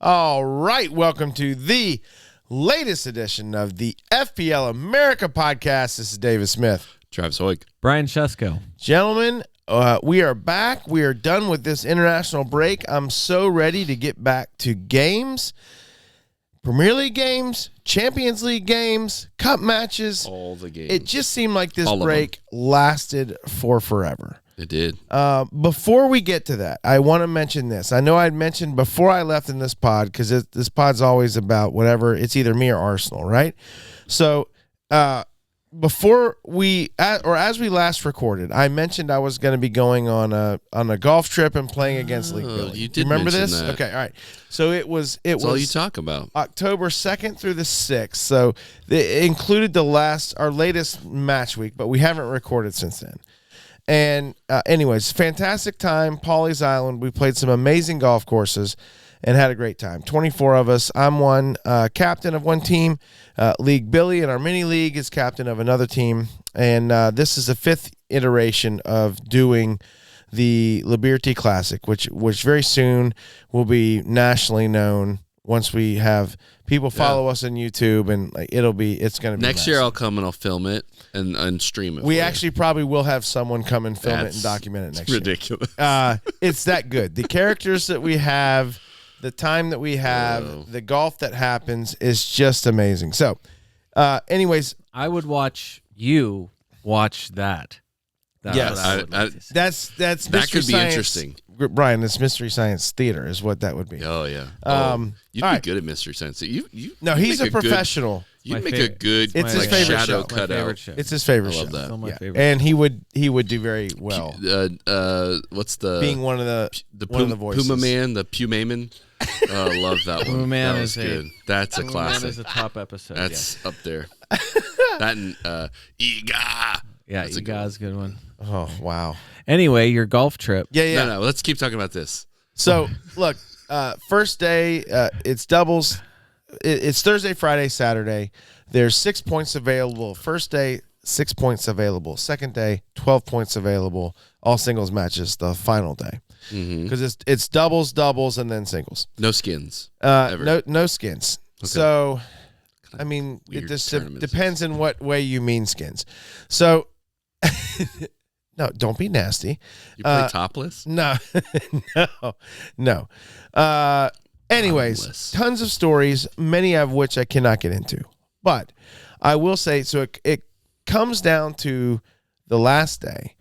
All right, welcome to the latest edition of the FPL America podcast. This is David Smith. Travis Hoyk. Brian Shesko. Gentlemen, we are back. We are done with this international break. I'm so ready to get back to games, Premier League games, Champions League games, cup matches. All the games. It just seemed like this break lasted for forever. It did. Before we get to that, I want to mention this. I know I'd mentioned before I left in this pod, because this pod's always about whatever. It's either me or Arsenal, right? So before we, or as we last recorded, I mentioned I was going to be going on a golf trip and playing against League Billy. You did remember mention this? that. Okay, all right. So it was all you talk about. October 2nd through the 6th. So it included our latest match week, but we haven't recorded since then. And anyways, fantastic time, Pawleys Island. We played some amazing golf courses and had a great time. 24 of us. I'm one captain of one team. League Billy in our mini league is captain of another team. And this is the fifth iteration of doing the Liberty Classic, which very soon will be nationally known once we have people follow us on YouTube, and it's going to be next year. I'll come and I'll film it and stream it. We actually probably will have someone come and film it and document it next year. Ridiculous. It's that good. The characters that we have, the time that we have, the golf that happens is just amazing. So, anyways, I would watch you watch that. Yes. That's that Mystery could be Science. interesting. Brian, it's Mystery Science Theater is what that would be. Oh yeah. You'd be good at Mystery Science. No, he's a professional. You'd make a good It's his favorite shadow show. cutout. It's his favorite I show. love that. It's my favorite And he would do very well. What's the being one of the voices. Puma Man, the Pumaman? I love that one. Puma Man that was is good. That's a classic. That is a top episode. That's up there. That and Iga. Yeah, that's Iga's a good one. Oh wow. Anyway, your golf trip. Yeah. No, let's keep talking about this. So look, first day, it's doubles. It's Thursday, Friday, Saturday. There's 6 points available. First day, 6 points available. Second day, 12 points available. All singles matches the final day, because it's doubles, and then singles. No skins. No skins. Okay. So, I mean, it just depends on what way you mean skins. So, no, don't be nasty. You play topless? No. Anyways, Topless. Tons of stories, many of which I cannot get into. But I will say, so it comes down to the last day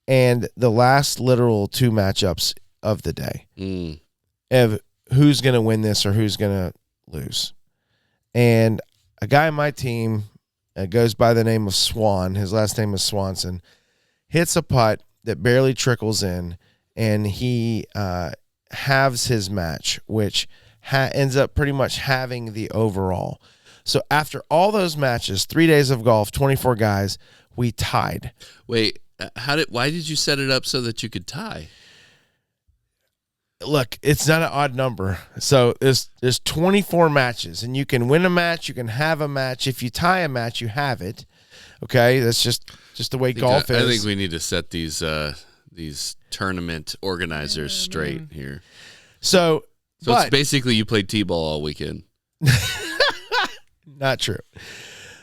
and the last literal two matchups of the day of who's going to win this or who's going to lose. And a guy on my team goes by the name of Swan. His last name is Swanson. Hits a putt that barely trickles in, and he halves his match, which ends up pretty much having the overall. So after all those matches, 3 days of golf, 24 guys, we tied. Wait, why did you set it up so that you could tie? Look, it's not an odd number. So there's 24 matches, and you can win a match, you can have a match. If you tie a match, you have it. Okay, that's just the way golf is. I think we need to set these tournament organizers straight here. So it's basically you played T-ball all weekend. Not true.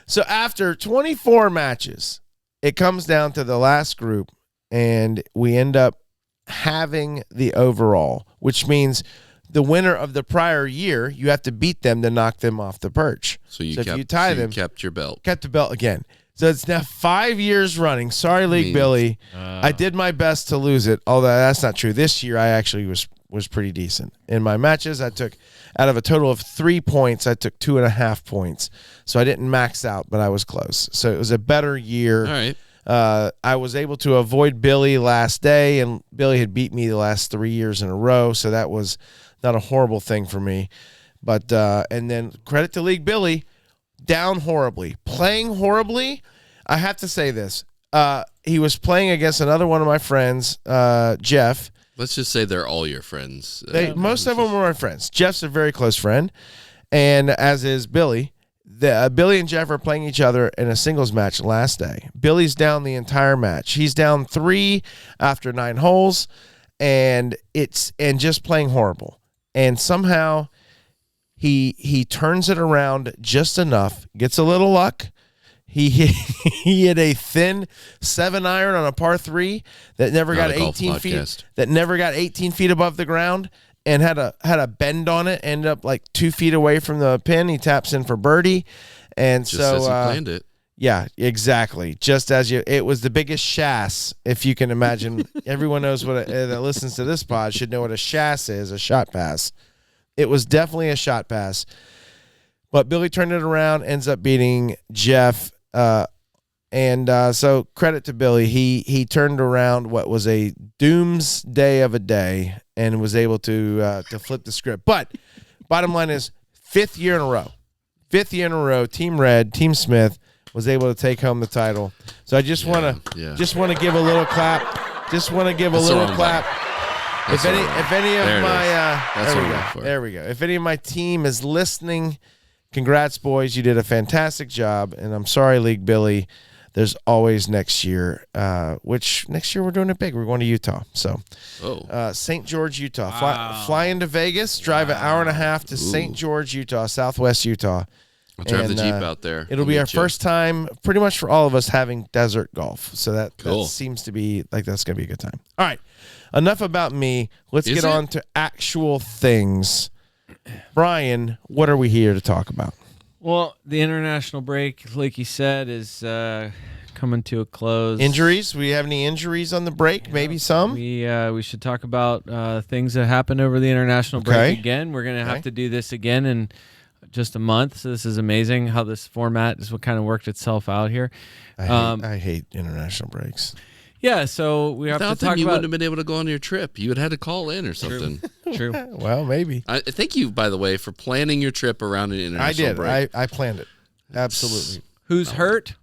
So after 24 matches, it comes down to the last group, and we end up having the overall, which means the winner of the prior year, you have to beat them to knock them off the perch. So if you tie them, you kept your belt. Kept the belt again. So it's now 5 years running. Sorry, League Billy. I did my best to lose it, although that's not true. This year I actually was pretty decent. In my matches, I took, out of a total of 3 points, I took 2.5 points. So I didn't max out, but I was close. So it was a better year. All right. I was able to avoid Billy last day, and Billy had beat me the last 3 years in a row, so that was not a horrible thing for me. But and then credit to League Billy, down horribly, playing horribly. I have to say this. He was playing against another one of my friends, Jeff. Let's just say they're all your friends. Most of them were my friends. Jeff's a very close friend, and as is Billy. Billy and Jeff are playing each other in a singles match last day. Billy's down the entire match. He's down 3 after 9 holes, and just playing horrible. And somehow He turns it around just enough, gets a little luck. He hit a thin 7-iron on a par 3 that never got 18 feet. That never got 18 feet above the ground, and had a bend on it. Ended up like 2 feet away from the pin. He taps in for birdie, and just as he planned it. Yeah, exactly. Just as it was the biggest shass, if you can imagine. Everyone knows what that listens to this pod should know what a shass is, a shot pass. It was definitely a shot pass, but Billy turned it around, ends up beating Jeff. So credit to Billy. He turned around what was a doomsday of a day and was able to flip the script. But bottom line is 5th year in a row, Team Red, Team Smith was able to take home the title. So I just want to give a little clap. Just want to give a little clap. If any of my there we go. If any of my team is listening, congrats, boys. You did a fantastic job. And I'm sorry, League Billy. There's always next year, which next year we're doing it big. We're going to Utah. So St. George, Utah. Fly into Vegas, drive an hour and a half to St. George, Utah, southwest Utah. I'll drive the Jeep out there. It'll be our first time, pretty much for all of us, having desert golf. So that seems to be like that's going to be a good time. All right. Enough about me. Let's get on to actual things. Brian, what are we here to talk about? Well, the international break, like you said, is coming to a close. Injuries? We have any injuries on the break? Yeah. Maybe some? We should talk about things that happened over the international break again. We're going to have to do this again in just a month. So this is amazing how this format is what kind of worked itself out here. I hate international breaks. Yeah, so we have to talk about... you wouldn't have been able to go on your trip. You would have had to call in or something. True. Well, maybe. Thank you, by the way, for planning your trip around an international break. I did. I planned it. Absolutely. Who's hurt?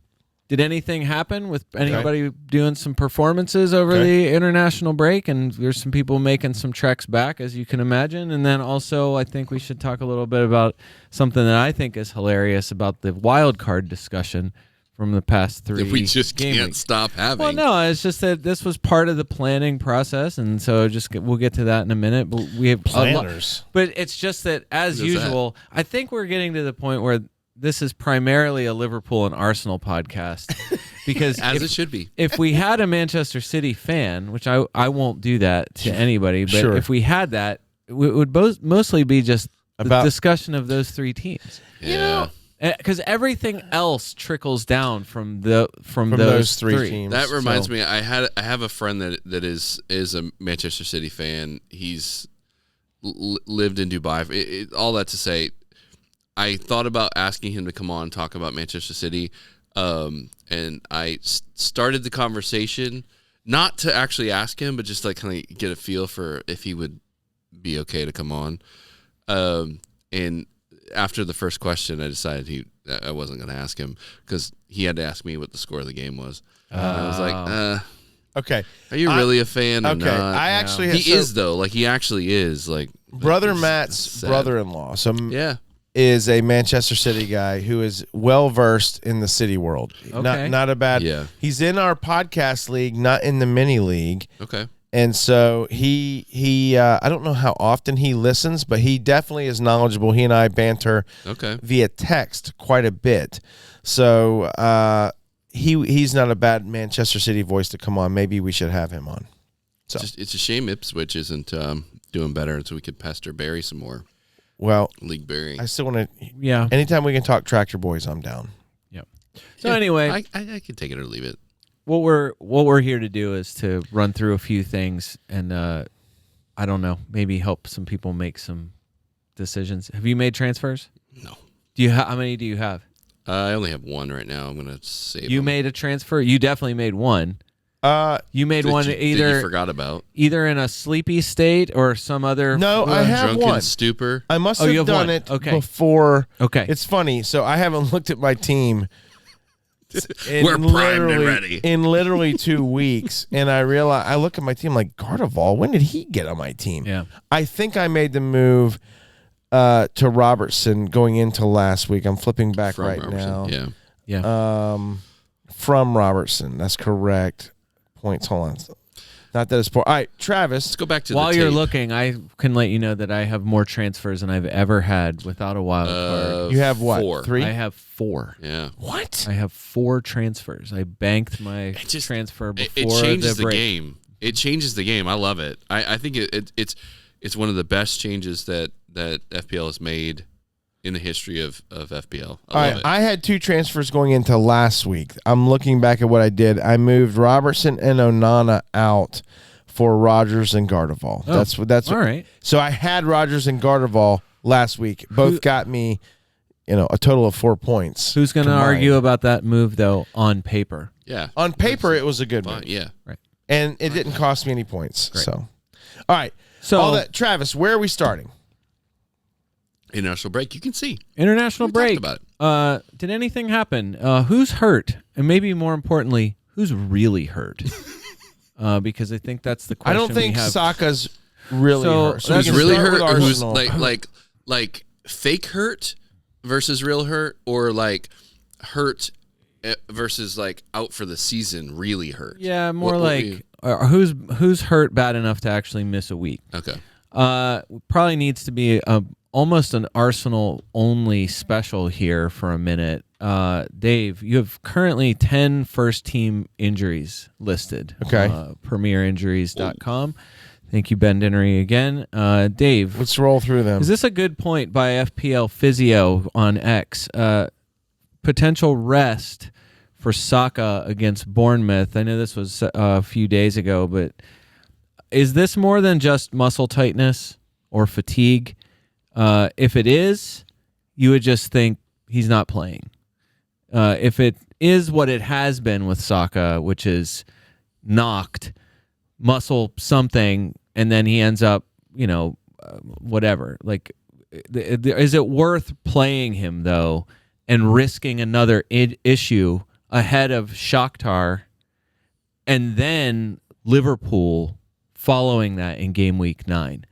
Did anything happen with anybody doing some performances over the international break? And there's some people making some treks back, as you can imagine. And then also, I think we should talk a little bit about something that I think is hilarious about the wild card discussion from the past 3 that we just can't stop having. Well, no, it's just that this was part of the planning process, and so we'll get to that in a minute. But we have planners. But it's just that, as usual, I think we're getting to the point where this is primarily a Liverpool and Arsenal podcast, because it should be. If we had a Manchester City fan, which I won't do that to anybody, but if we had that, it would mostly be just the discussion of those 3 teams. Yeah. You know? Because everything else trickles down from those 3 teams. That reminds me, I have a friend that is a Manchester City fan. He's lived in Dubai. All that to say, I thought about asking him to come on and talk about Manchester City, and I started the conversation not to actually ask him, but just like kind of get a feel for if he would be okay to come on, and. After the first question, I decided I wasn't going to ask him because he had to ask me what the score of the game was. And I was like, okay. Are you really a fan or not? I actually he is though. Like he actually is. Like brother Matt's brother-in-law. So is a Manchester City guy who is well versed in the City world. Okay. Not a bad. Yeah. He's in our podcast league, not in the mini league. Okay. And so he I don't know how often he listens, but he definitely is knowledgeable. He and I banter via text quite a bit. So he's not a bad Manchester City voice to come on. Maybe we should have him on. So it's a shame Ipswich isn't doing better, so we could pester Barry some more. Well, League Barry. I still want to. Yeah. Anytime we can talk Tractor Boys, I'm down. Yep. So anyway, I can take it or leave it. What we're here to do is to run through a few things and I don't know, maybe help some people make some decisions. Have you made transfers? No. How many do you have? I only have one right now. I'm gonna save. You made a transfer? You definitely made one. You made one that you forgot about either in a sleepy state or some other. No, I have drunken one. Stupor. I must have done it before. Okay. It's funny. So I haven't looked at my team. We're primed and ready. In literally 2 weeks, and I look at my team like, Gardeval, when did he get on my team? Yeah. I think I made the move to Robertson going into last week. I'm flipping back From right Robertson. now. Yeah. From Robertson. That's correct. Points. Hold on. Not that it's poor. All right, Travis. Let's go back to While the you're tape. looking, I can let you know that I have more transfers than I've ever had without a wild card. You have what? 4. 3? I have 4. Yeah. What? I have 4 transfers. I banked my transfer before It changes the break. game. It changes the game. I love it. I think it's one of the best changes that FPL has made in the history of FPL. I love it. I had 2 transfers going into last week. I'm looking back at what I did. I moved Robertson and Onana out for Rodgers and Gardeval. Oh, That's all right. So I had Rodgers and Gardeval last week. Both got me, a total of 4 points. Who's going to combined. argue about that move, though, on paper? Yeah. On paper, it was a good Fine. move. Yeah. Right. And it didn't cost me any points. Great. So, all right. So, All that, Travis, where are we starting? International break. You can see. international We break. talked about Did anything happen? Who's hurt? And maybe more importantly, who's really hurt? Because I think that's the I question don't think we have. Saka's really So, hurt. So we that's Who's can really start hurt, with or who's Arsenal. like fake hurt versus real hurt, or like hurt versus like out for the season, really hurt. Yeah, more What like you- who's hurt bad enough to actually miss a week. Okay. Probably needs to be almost an Arsenal only special here for a minute. Dave, you have currently 10 first team injuries listed. Okay. Premierinjuries.com. Thank you, Ben Dinnery, again. Dave, Let's roll through them. is this a good point by FPL Physio on X? Potential rest for Saka against Bournemouth. I know this was a few days ago, but is this more than just muscle tightness or fatigue? If it is, you would just think he's not playing. If it is what it has been with Saka, which is knocked, muscle something, and then he ends up, whatever. Like, is it worth playing him, though, and risking another issue ahead of Shakhtar and then Liverpool following that in game week 9?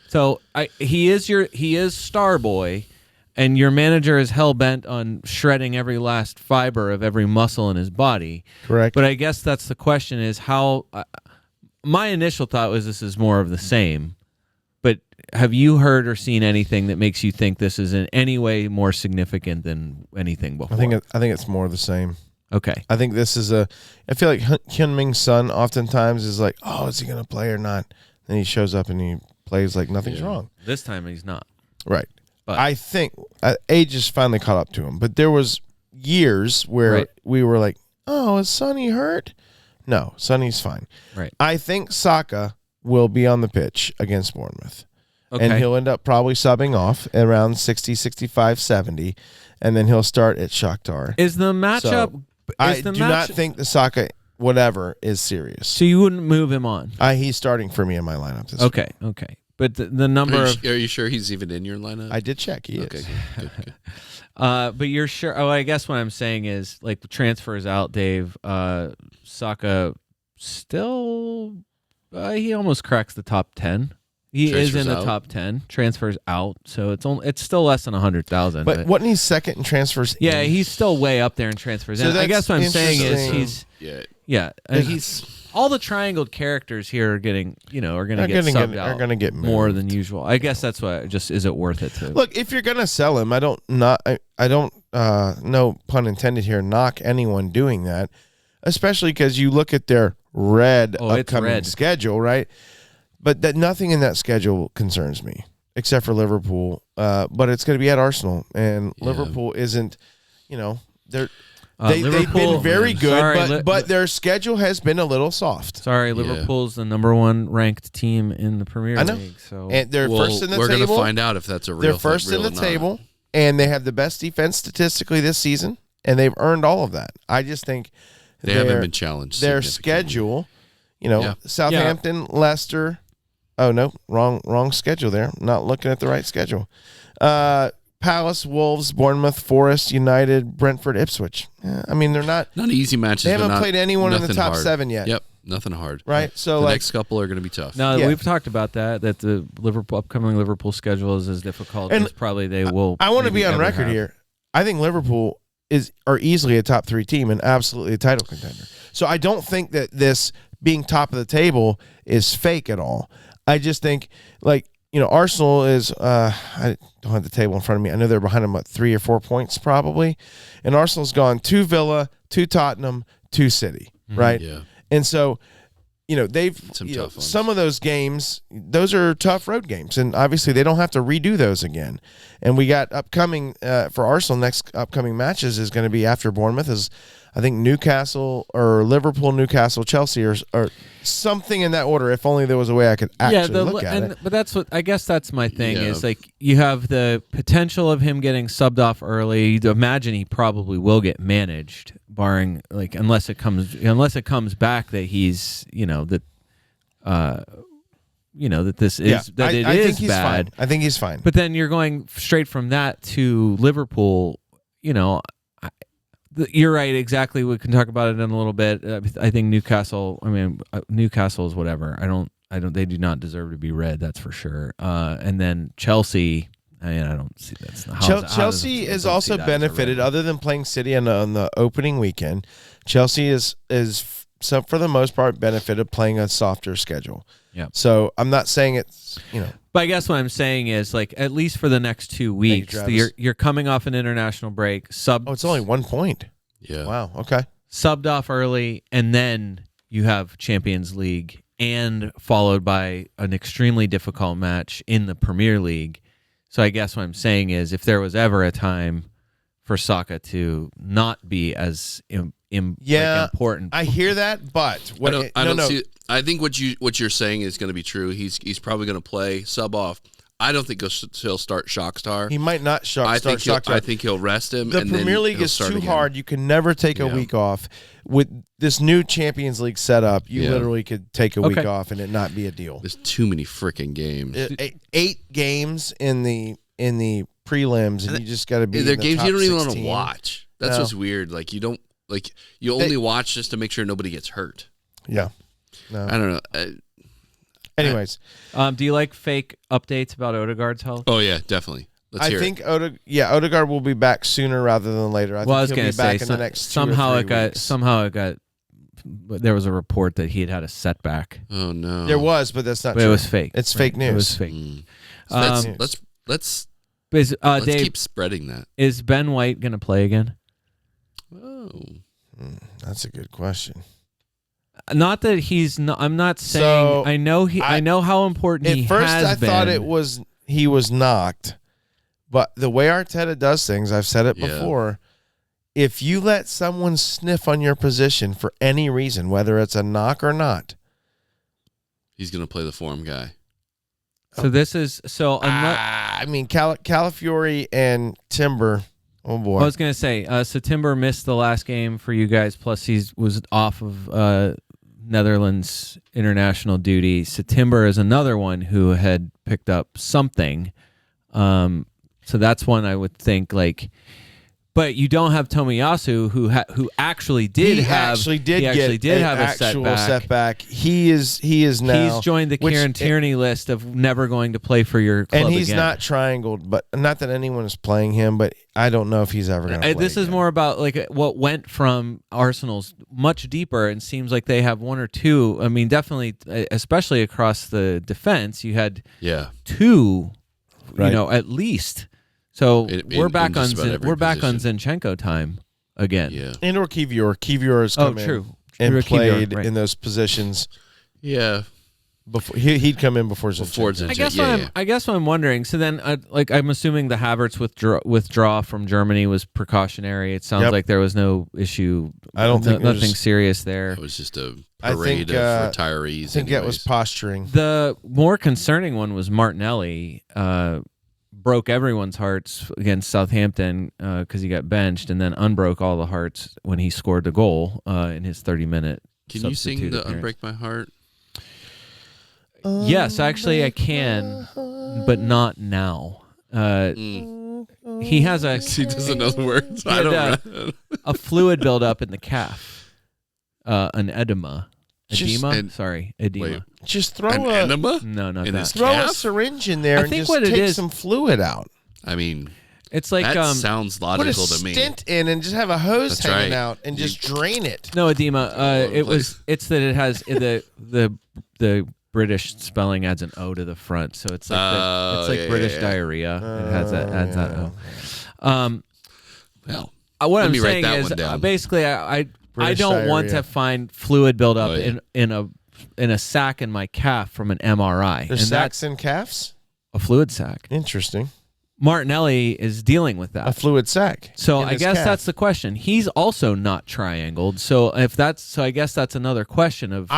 So he is star boy, and your manager is hell bent on shredding every last fiber of every muscle in his body. Correct. But I guess that's the question: is how. My initial thought was this is more of the same. But have you heard or seen anything that makes you think this is in any way more significant than anything before? I think it's more of the same. Okay. I think this is I feel like Hyun-Ming's son oftentimes is like, oh, is he going to play or not? Then he shows up and he plays like nothing's wrong. This time he's not. Right. But- I think age just finally caught up to him. But there was years where we were like, oh, is Sonny hurt? No, Sonny's fine. Right. I think Saka will be on the pitch against Bournemouth. Okay. And he'll end up probably subbing off around 60, 65, 70. And then he'll start at Shakhtar. Is the matchup? So, I do not think the Saka whatever is serious. So you wouldn't move him on? He's starting for me in my lineup this week. Okay. But the number of Are you sure he's even in your lineup? I did check. He Okay. is. Good. but you're sure? Oh, I guess what I'm saying is like transfers out, Dave. Saka still, he almost cracks the top 10. He is in Transfers the out? top 10. Transfers out, so it's still less than 100,000. But wasn't he second in transfers? yeah, in? he's still way up there in transfers. So And I guess that's what I'm saying is interesting. Yeah. he's all the triangled characters here are getting are going to Are get gonna subbed get- out are gonna get more moved. than usual. I guess that's what. Just is it worth it to? Look, if you're gonna sell him, I don't no pun intended here, knock anyone doing that, especially because you look at their It's upcoming red. schedule, right? But that nothing in that schedule concerns me except for Liverpool. But it's going to be at Arsenal, and Liverpool isn't. They've Liverpool- been very good, Sorry, but their schedule has been a little soft. Sorry, Liverpool's the number 1 ranked team in the Premier I know. League. So And they're first in the we're table. going to find out if that's a real. They're first in the table, and they have the best defense statistically this season, and they've earned all of that. I just think They haven't been challenged. Their significantly. schedule, Southampton, Leicester. Oh no, wrong schedule there. I'm not looking at the right schedule. Palace, Wolves, Bournemouth, Forest, United, Brentford, Ipswich. I mean, they're not easy matches. They but haven't not- played anyone in the nothing top hard. 7 yet. Yep, nothing hard. right. So The like, next couple are going to be tough. no, Yeah. we've talked about that the upcoming Liverpool schedule is as difficult And as probably they will. I want to maybe be on ever record have. here. I think Liverpool are easily a top 3 team and absolutely a title contender. So I don't think that this being top of the table is fake at all. I just think, like, Arsenal is, I don't have the table in front of me. I know they're behind them, 3 or 4 points probably. And Arsenal's gone 2 Villa, 2 Tottenham, 2 City, right? Yeah. And so, they've tough ones. some of those games, those are tough road games. And obviously they don't have to redo those again. And we got upcoming, for Arsenal, next upcoming matches is going to be after Bournemouth is, I think, Newcastle or Liverpool, Newcastle, Chelsea, or something in that order. If only there was a way I could actually look at it. But that's my thing Yeah. is, like, you have the potential of him getting subbed off early. You'd imagine he probably will get managed, barring, like, unless it comes back that he's that this is I think he's bad. Fine. I think he's fine. But then you're going straight from that to Liverpool. You're right. Exactly. We can talk about it in a little bit. I think Newcastle. Newcastle is whatever. I don't. They do not deserve to be read. That's for sure. And then Chelsea. I don't see that's not. Chelsea is also benefited, other than playing City on the opening weekend. Chelsea is for the most part benefited playing a softer schedule. Yeah. So I'm not saying it's But I guess what I'm saying is, like, at least for the next 2 weeks, you're coming off an international break. it's only 1 point. Yeah. Wow. Okay. Subbed off early, and then you have Champions League, and followed by an extremely difficult match in the Premier League. So I guess what I'm saying is, if there was ever a time for Saka to not be as important, I hear that, but I don't see. I think what you're saying is going to be true. He's probably going to play sub off. I don't think he'll start Shockstar. He might not start Shockstar. I think he'll rest him. The and Premier then League he'll is start too again. hard. You can never take a week off. With this new Champions League setup, you literally could take a week off and it not be a deal. There's too many freaking games. 8 games in the prelims, and you just got to be. They're in the games top you don't even want 16. to watch. That's what's weird. Like you don't you only watch just to make sure nobody gets hurt. Yeah. No. I don't know. Anyways, do you like fake updates about Odegaard's health? Oh yeah, definitely. Let's hear think Odegaard will be back sooner rather than later. I was think going he'll to be back say in the next 2 somehow or 3 weeks. there was a report that he had a setback. Oh no. There was, but that's not But true. it was fake. It's fake news. It was fake. Let's Dave, keep spreading that. Is Ben White going to play again? Oh. That's a good question. Not that he's not. I'm not saying. So, I know how important he At first, has I been. thought he was knocked, but the way Arteta does things, I've said it before. If you let someone sniff on your position for any reason, whether it's a knock or not, He's going to play the form guy. So this is so. I mean, Calafiori and Timber. Oh boy! I was going to say. So Timber missed the last game for you guys. Plus, he was off of Netherlands international duty. So Timber is another one who had picked up something. So that's one I would think like. But you don't have Tomiyasu, who actually did have a setback. He is now. He's joined the Kieran Tierney list of never going to play for your club and he's again. not triangled, but not that anyone is playing him. But I don't know if he's ever going to play. This is more about like what went from Arsenal's much deeper, and seems like they have one or two. I mean, definitely, especially across the defense, you had two, right. At least. So we're back on position. Zinchenko time again. Yeah. And or Kivior has come in and played in those positions. Yeah. Before he'd come in before Zinchenko. I guess what I'm wondering. So then, I'm assuming the Havertz withdraw from Germany was precautionary. It sounds like there was no issue. I don't think nothing serious there. It was just a parade of retirees. I think that was posturing. The more concerning one was Martinelli. Broke everyone's hearts against Southampton because he got benched, and then unbroke all the hearts when he scored the goal in his 30-minute. Can you sing the "Unbreak My Heart"? Yes, actually I can, but not now. He has a. He doesn't know the words. I don't know. A fluid buildup in the calf, an edema. Edema. Wait, just throw an enema. No, not in that. His throw calf? a syringe in there and think just what it take is- some fluid out. I mean, It's like that sounds Put a logical to me. stint in and just have a hose That's hanging right. out and just drain it. no edema. Place. It's that it has the British spelling adds an O to the front, so it's like British diarrhea. It has adds that O. Well, What let I'm me write saying that is one down. basically I British don't want diarrhea. to find fluid buildup Oh, yeah. in a sac in my calf from an MRI. There's and sacks that's and calves? a fluid sac. Interesting. Martinelli is dealing with that. A fluid sac. So in I his guess calf. that's the question. He's also not triangled. So I guess that's another question of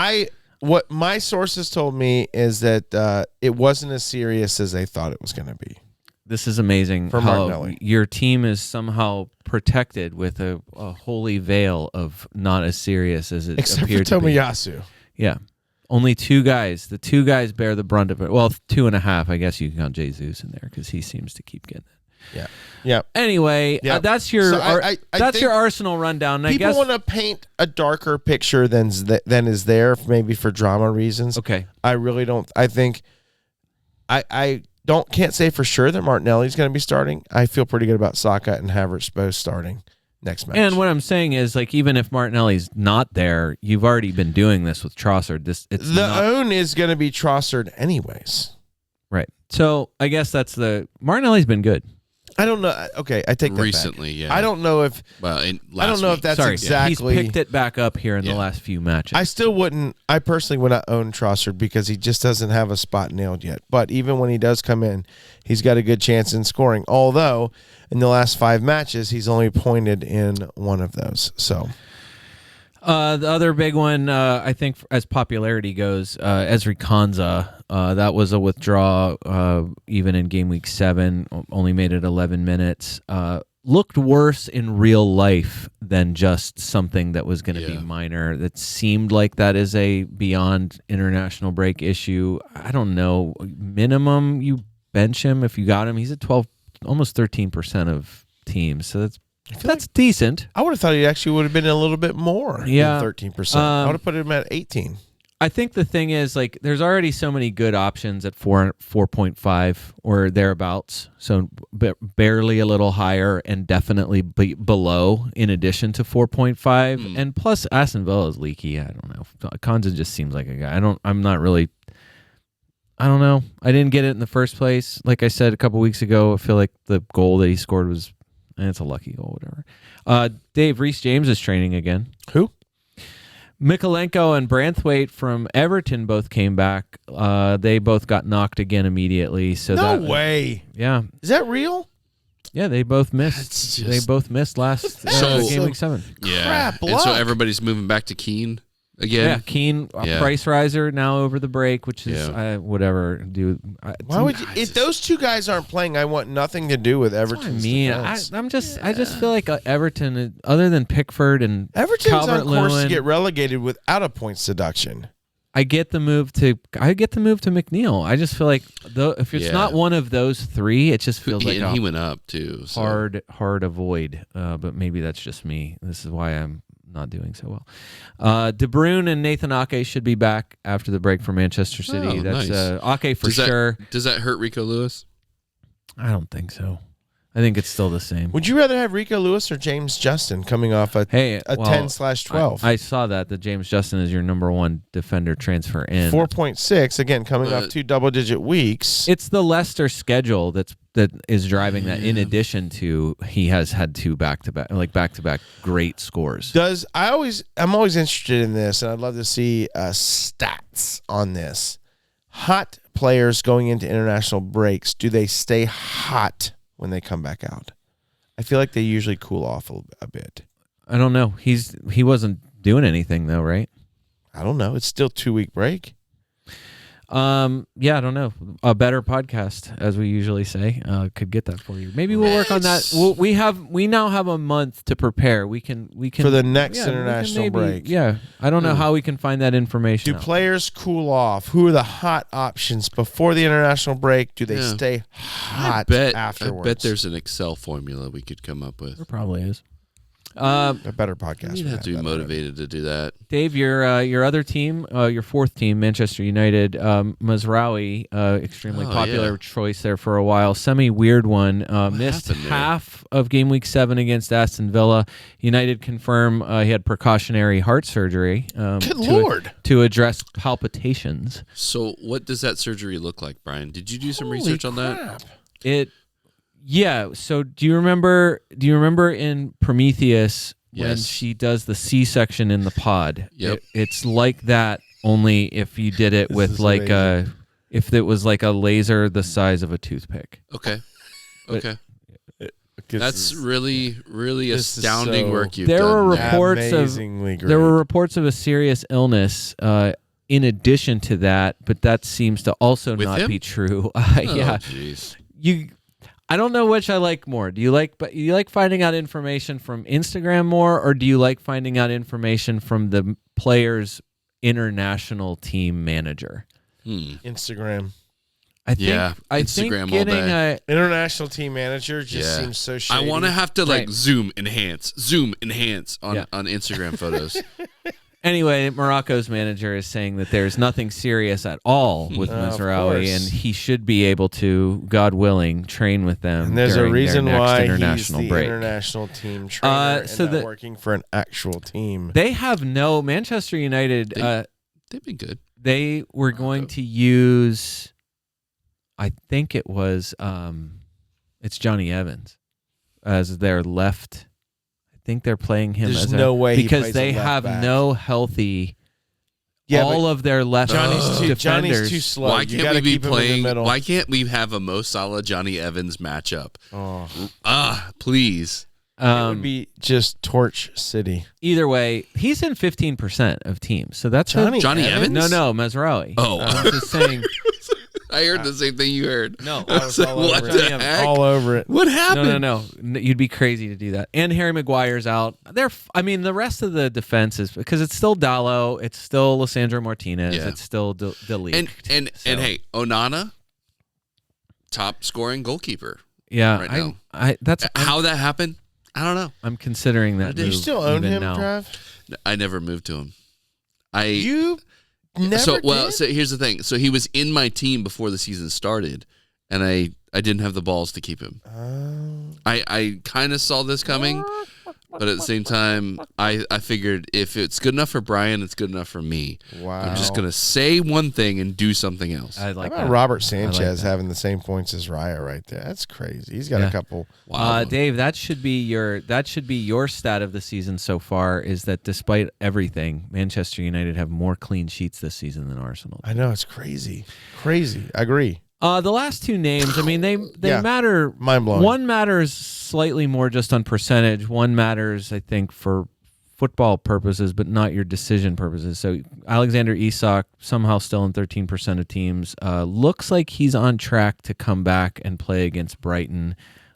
What my sources told me is that it wasn't as serious as they thought it was going to be. this is amazing For how Martinelli. your team is somehow protected with a holy veil of not as serious as it Except for appeared to be. Tomiyasu. Yeah. Only two guys. The two guys bear the brunt of it. Well, 2.5. I guess you can count Jesus in there because he seems to keep getting it. Yeah. Yeah. Anyway, Yeah. that's your So I that's think your Arsenal rundown. I People guess. want to paint a darker picture than is there, maybe for drama reasons. Okay. I really don't. I think I can't say for sure that Martinelli's going to be starting. I feel pretty good about Saka and Havertz both starting next match. And what I'm saying is, like, even if Martinelli's not there, you've already been doing this with Trossard. the own is going to be Trossard anyways. Right. So I guess Martinelli's been good. I don't know. Okay, I take that Recently, back. yeah. I don't know if Well, I don't know if that's Sorry, exactly. he's picked it back up here in the Yeah. last few matches. I still wouldn't. I personally would not own Trossard because he just doesn't have a spot nailed yet. But even when he does come in, he's got a good chance in scoring. Although in the last 5 matches, he's only pointed in one of those. So The other big one, I think, as popularity goes, Ezri Konza. That was a withdraw, even in game week 7. Only made it 11 minutes. Looked worse in real life than just something that was going to be minor. That seemed like that is a beyond international break issue. I don't know. Minimum, you bench him if you got him. He's at 12, almost 13% of teams. So that's decent. I would have thought he actually would have been a little bit more than 13%. I would have put him at 18. I think the thing is, like, there's already so many good options at 4.5 or thereabouts. So barely a little higher and definitely below in addition to 4.5. And plus Aston Villa is leaky. I don't know. Konza just seems like a guy. I don't know. I didn't get it in the first place. Like I said a couple weeks ago, I feel like the goal that he scored was, it's a lucky goal, whatever. Dave, Reece James is training again. Who? Mikalenko and Branthwaite from Everton both came back. They both got knocked again immediately. So No way. Yeah, Is that real? yeah, they both missed. That's just- They both missed last game week 7. Yeah. Crap And so luck. everybody's moving back to Keene Yeah, again. Keane Yeah. price riser now over the break, which is whatever. Dude, Why would you? If those two guys aren't playing, I want nothing to do with Everton's defense. I just feel like Everton, other than Pickford and Everton's on course to Calvert-Lewin, get relegated without a points deduction. I get the move to McNeil. I just feel like if it's not one of those 3, it just feels like And he went up too. So. hard avoid. But maybe that's just me. This is why I'm not doing so well. De Bruyne and Nathan Ake should be back after the break for Manchester City. Oh, That's nice. Ake for sure. Does that hurt Rico Lewis? I don't think so. I think it's still the same. Would you rather have Rico Lewis or James Justin coming off a 10/12? I saw that James Justin is your number 1 defender transfer in 4.6 again, coming off 2 double-digit weeks. It's the Leicester schedule that is driving that. In addition to he has had 2 back-to-back great scores. I'm always interested in this, and I'd love to see stats on this. Hot players going into international breaks, do they stay hot when they come back out? I feel like they usually cool off a bit. I don't know. He wasn't doing anything though, right? I don't know. It's still 2-week break. Yeah, I don't know. A better podcast, as we usually say, could get that for you. Maybe we'll work on that. We now have a month to prepare. We can for the next we can international break. Yeah, I don't know how we can find that information. Do players cool off? Who are the hot options before the international break? Do they stay hot afterwards? I bet there's an Excel formula we could come up with. There probably is. A better podcast. You'd would have to be that motivated to do that. Dave, your other team, your fourth team, Manchester United, Mazraoui, extremely popular choice there for a while. Semi-weird one. Missed half of game week 7 against Aston Villa. United confirm he had precautionary heart surgery. Good Lord. To address palpitations. So what does that surgery look like, Brian? Did you do some research on that? Yeah. So do you remember in Prometheus when Yes. she does the C-section in the pod? Yep. It's like that, only if you did it with like if it was like a laser the size of a toothpick. Okay. But- Okay. That's really, really astounding work you've There done. were there. reports Amazingly great. There were reports of a serious illness in addition to that, but that seems to also With not him? be true. Oh, Yeah. jeez. I don't know which I like more. Do you like finding out information from Instagram more, or do you like finding out information from the player's international team manager? Instagram. I think Instagram all getting day. International team manager just seems so shady. I want to have to like Right. zoom enhance on Instagram photos. Anyway, Morocco's manager is saying that there's nothing serious at all with Mazraoui, and he should be able to, God willing, train with them. And there's a during reason their next why international he's the break. international team trainer so and not working for an actual team. They have Manchester United. They've been good. They were going to use, I think it was, it's Johnny Evans as their left. I think they're playing him There's as no way he because plays they a left have back. no healthy. Yeah, all of their left defenders. Johnny's too slow. Why You can't gotta we be keep him in the playing? middle. Why can't we have a Mo Salah Johnny Evans matchup? Oh, Please. it would be just Torch City. Either way, he's in 15% of teams, so that's Johnny Evans? No, Mazraoui. Oh. I'm just saying. I heard the same thing you heard. No, I was all What over the it. heck? All over it. What happened? No. You'd be crazy to do that. And Harry Maguire's out. The rest of the defense is because it's still Dallo, it's still Lisandro Martinez, it's still Delete. And hey, Onana, top scoring goalkeeper. Yeah, right now. that's How that happened, I don't know. I'm considering that. Do you move still own even him, now. Trav? I never moved to him. You never did? So here's the thing. So he was in my team before the season started, and I didn't have the balls to keep him. I kind of saw this coming, but at the same time, I figured if it's good enough for Brian, it's good enough for me. Wow. I'm just gonna say one thing and do something else. I like How about that. Robert Sanchez having the same points as Raya right there? That's crazy. He's got a couple. Wow. Dave, that should be your stat of the season so far. Is that despite everything, Manchester United have more clean sheets this season than Arsenal. I know, it's crazy. Crazy. I agree. The last two names, I mean, they matter. Mind blowing. One matters slightly more just on percentage. One matters, I think, for football purposes, but not your decision purposes. So Alexander Isak, somehow still in 13% of teams, looks like he's on track to come back and play against Brighton,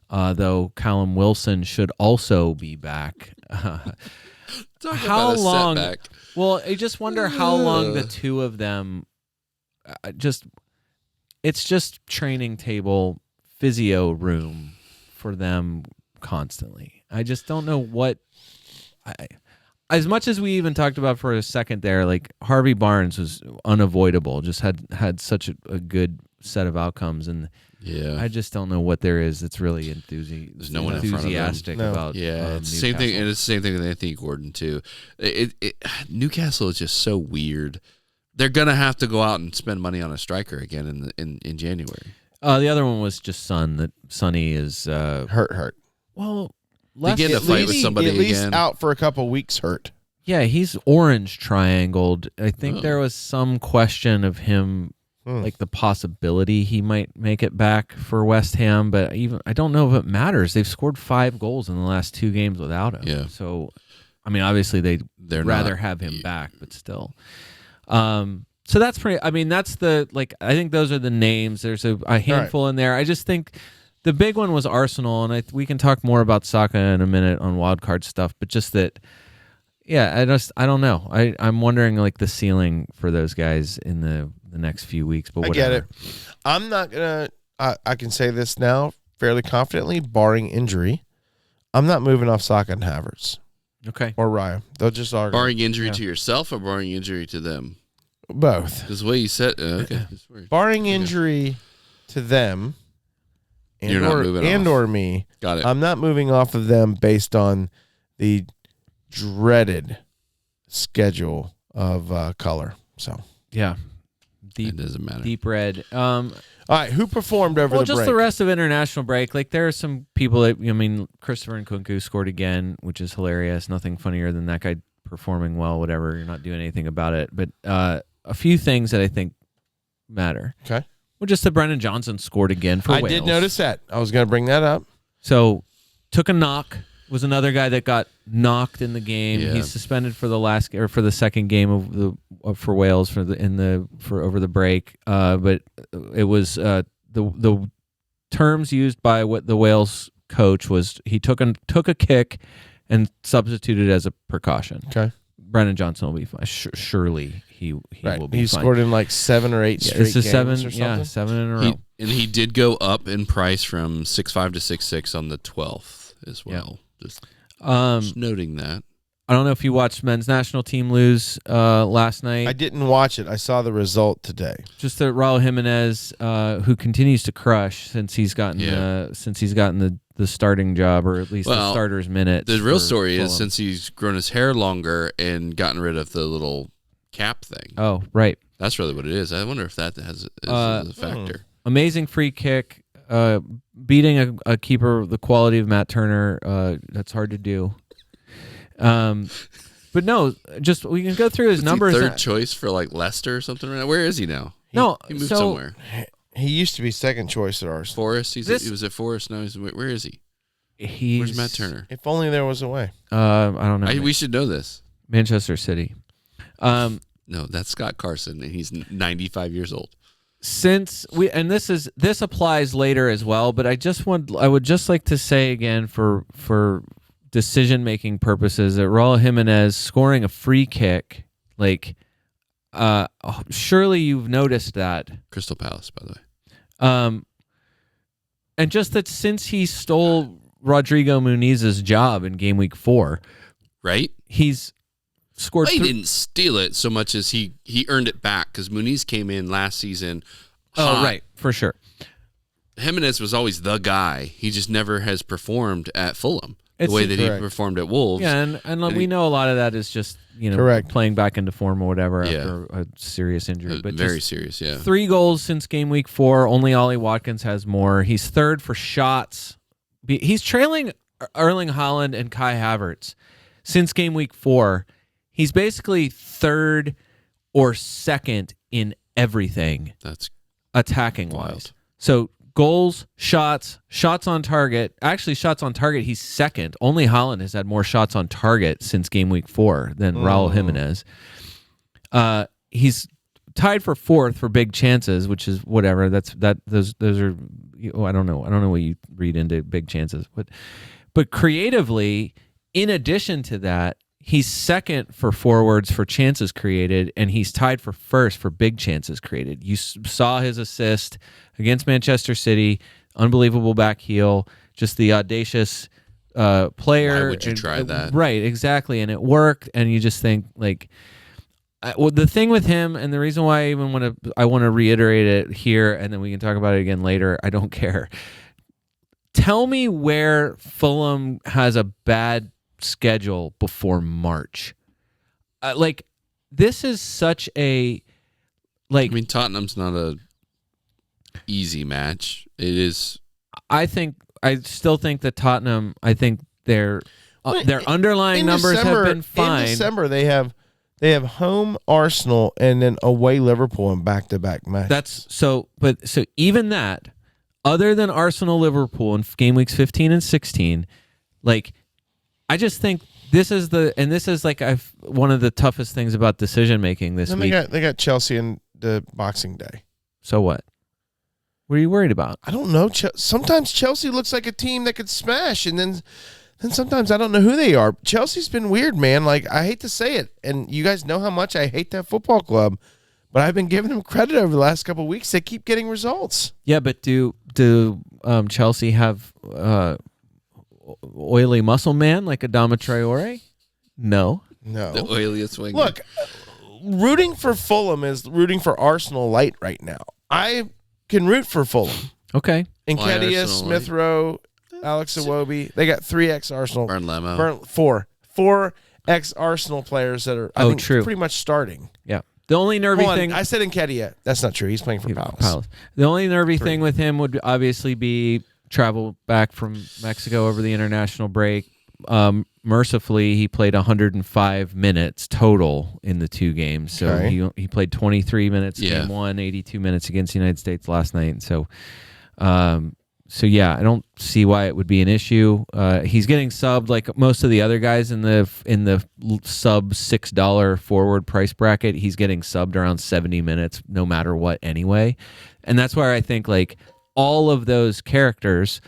though Callum Wilson should also be back. How long? Setback. Well, I just wonder how long the two of them it's just training table physio room for them constantly. I just don't know what as much as we even talked about for a second there, like Harvey Barnes was unavoidable, just had such a good set of outcomes, and I just don't know what there is that's really There's no one in front of him. enthusiastic about it's the same thing, and it's the same thing with Anthony Gordon too. Newcastle is just so weird. They're gonna have to go out and spend money on a striker again in January. The other one was just that Sonny is Hurt. well. To get in a fight with somebody at least again. out for a couple weeks hurt. Yeah, he's orange triangled. I think there was some question of him, like the possibility he might make it back for West Ham, but I don't know if it matters. They've scored 5 goals in the last 2 games without him. Yeah. So, I mean, obviously they'd rather not- have him back, but still. So that's pretty. I mean, that's I think those are the names. There's a handful in there. I just think the big one was Arsenal, and we can talk more about Saka in a minute on wildcard stuff. But just that, I don't know. I'm wondering like the ceiling for those guys in the next few weeks. But whatever. I get it. I'm not gonna. I can say this now fairly confidently, barring injury. I'm not moving off Saka and Havertz. Okay. or Raya. They'll just argue. Barring injury to yourself or barring injury to them? Both. Because the way you said okay. That's weird. Barring injury to them You're not moving off. or me. Got it. I'm not moving off of them based on the dreaded schedule of color. So Yeah. It doesn't matter. Deep red. all right, who performed over the break? Well, just the rest of international break. Like, there are some people that, I mean, Christopher Nkunku scored again, which is hilarious. Nothing funnier than that guy performing well, whatever. You're not doing anything about it. But a few things that I think matter. Okay. Well, just that Brennan Johnson scored again for Wales. I did notice that. I was going to bring that up. So, took a knock. Was another guy that got knocked in the game. Yeah. He's suspended for the second game for Wales for over the break. But it was the terms used by what the Wales coach was. He took a kick and substituted as a precaution. Okay. Brennan Johnson will be fine. Surely he will be fine. He scored in like 7 or 8 straight this is games or something. Yeah, 7 in a row. He did go up in price from 6.5 to 6.6 on the 12th as well. Just noting that. I don't know if you watched men's national team lose last night. I didn't watch it. I saw the result today. Just that Raul Jimenez, who continues to crush since he's gotten the starting job, or at least the starter's minutes. The real story is since he's grown his hair longer and gotten rid of the little cap thing. Oh, right. That's really what it is. I wonder if that is a factor. Amazing free kick. Beating a keeper the quality of Matt Turner, that's hard to do. But no, just we can go through his numbers. Third choice for like Leicester or something right now. Where is he now? He moved somewhere. He used to be second choice at Arsenal. Forest. He was at Forest. Now where is he? Where's Matt Turner? If only there was a way. I don't know. We should know this. Manchester City. No, that's Scott Carson, and he's 95 years old. Since this applies later as well, but I would just like to say again for decision making purposes that Raul Jimenez scoring a free kick, like surely you've noticed that. Crystal Palace, by the way. And just that since he stole Rodrigo Muniz's job in game week 4, right? He's scored. He didn't steal it so much as he earned it back because Muniz came in last season. Oh, right, for sure. Jimenez was always the guy. He just never has performed at Fulham the way that he performed at Wolves. Yeah, and we know a lot of that is just playing back into form or whatever after a serious injury. But very serious, yeah. 3 goals since game week 4. Only Ollie Watkins has more. He's third for shots. He's trailing Erling Haaland and Kai Havertz since game week 4. He's basically third or second in everything. That's attacking wild. Wise. So goals, shots on target. Actually, shots on target, he's second. Only Haaland has had more shots on target since game week 4 than Raul Jimenez. He's tied for 4th for big chances, which is whatever. Those are I don't know what you read into big chances, but creatively, in addition to that, he's second for forwards for chances created, and he's tied for first for big chances created. You saw his assist against Manchester City, unbelievable back heel, just the audacious player. Why would you try that? Right, exactly, and it worked. And you just think like, the thing with him, and the reason why I want to reiterate it here, and then we can talk about it again later. I don't care. Tell me where Fulham has a bad schedule before March. This is such a I mean, Tottenham's not a easy match. It is. I still think that Tottenham. I think their underlying numbers have been fine. In December, they have home Arsenal and then away Liverpool in back-to-back matches. So even that, other than Arsenal, Liverpool in game weeks 15 and 16, I just think this is one of the toughest things about decision making this week. They got Chelsea in the Boxing Day. So what? What are you worried about? I don't know. Sometimes Chelsea looks like a team that could smash, and then sometimes I don't know who they are. Chelsea's been weird, man. I hate to say it, and you guys know how much I hate that football club, but I've been giving them credit over the last couple of weeks. They keep getting results. Yeah, but do Chelsea have oily muscle man like Adama Traore? No. The oiliest winger. Look, rooting for Fulham is rooting for Arsenal light right now. I can root for Fulham. Okay. Nketiah, Arsenal Smith Rowe, Alex Iwobi. They got 3 ex-Arsenal. Burn Lemo. 4 ex-Arsenal players that are, I think, true. pretty much starting. Yeah. The only nervy Hold on, thing I said Nketiah. That's not true. He's playing for Palace. The only nervy thing with him would obviously be travel back from Mexico over the international break. Mercifully, he played 105 minutes total in the 2 games. So Okay. he played 23 minutes game 1, 82 minutes against the United States last night. And so, I don't see why it would be an issue. He's getting subbed like most of the other guys in the sub $6 forward price bracket. He's getting subbed around 70 minutes no matter what anyway. And that's where I think like all of those characters,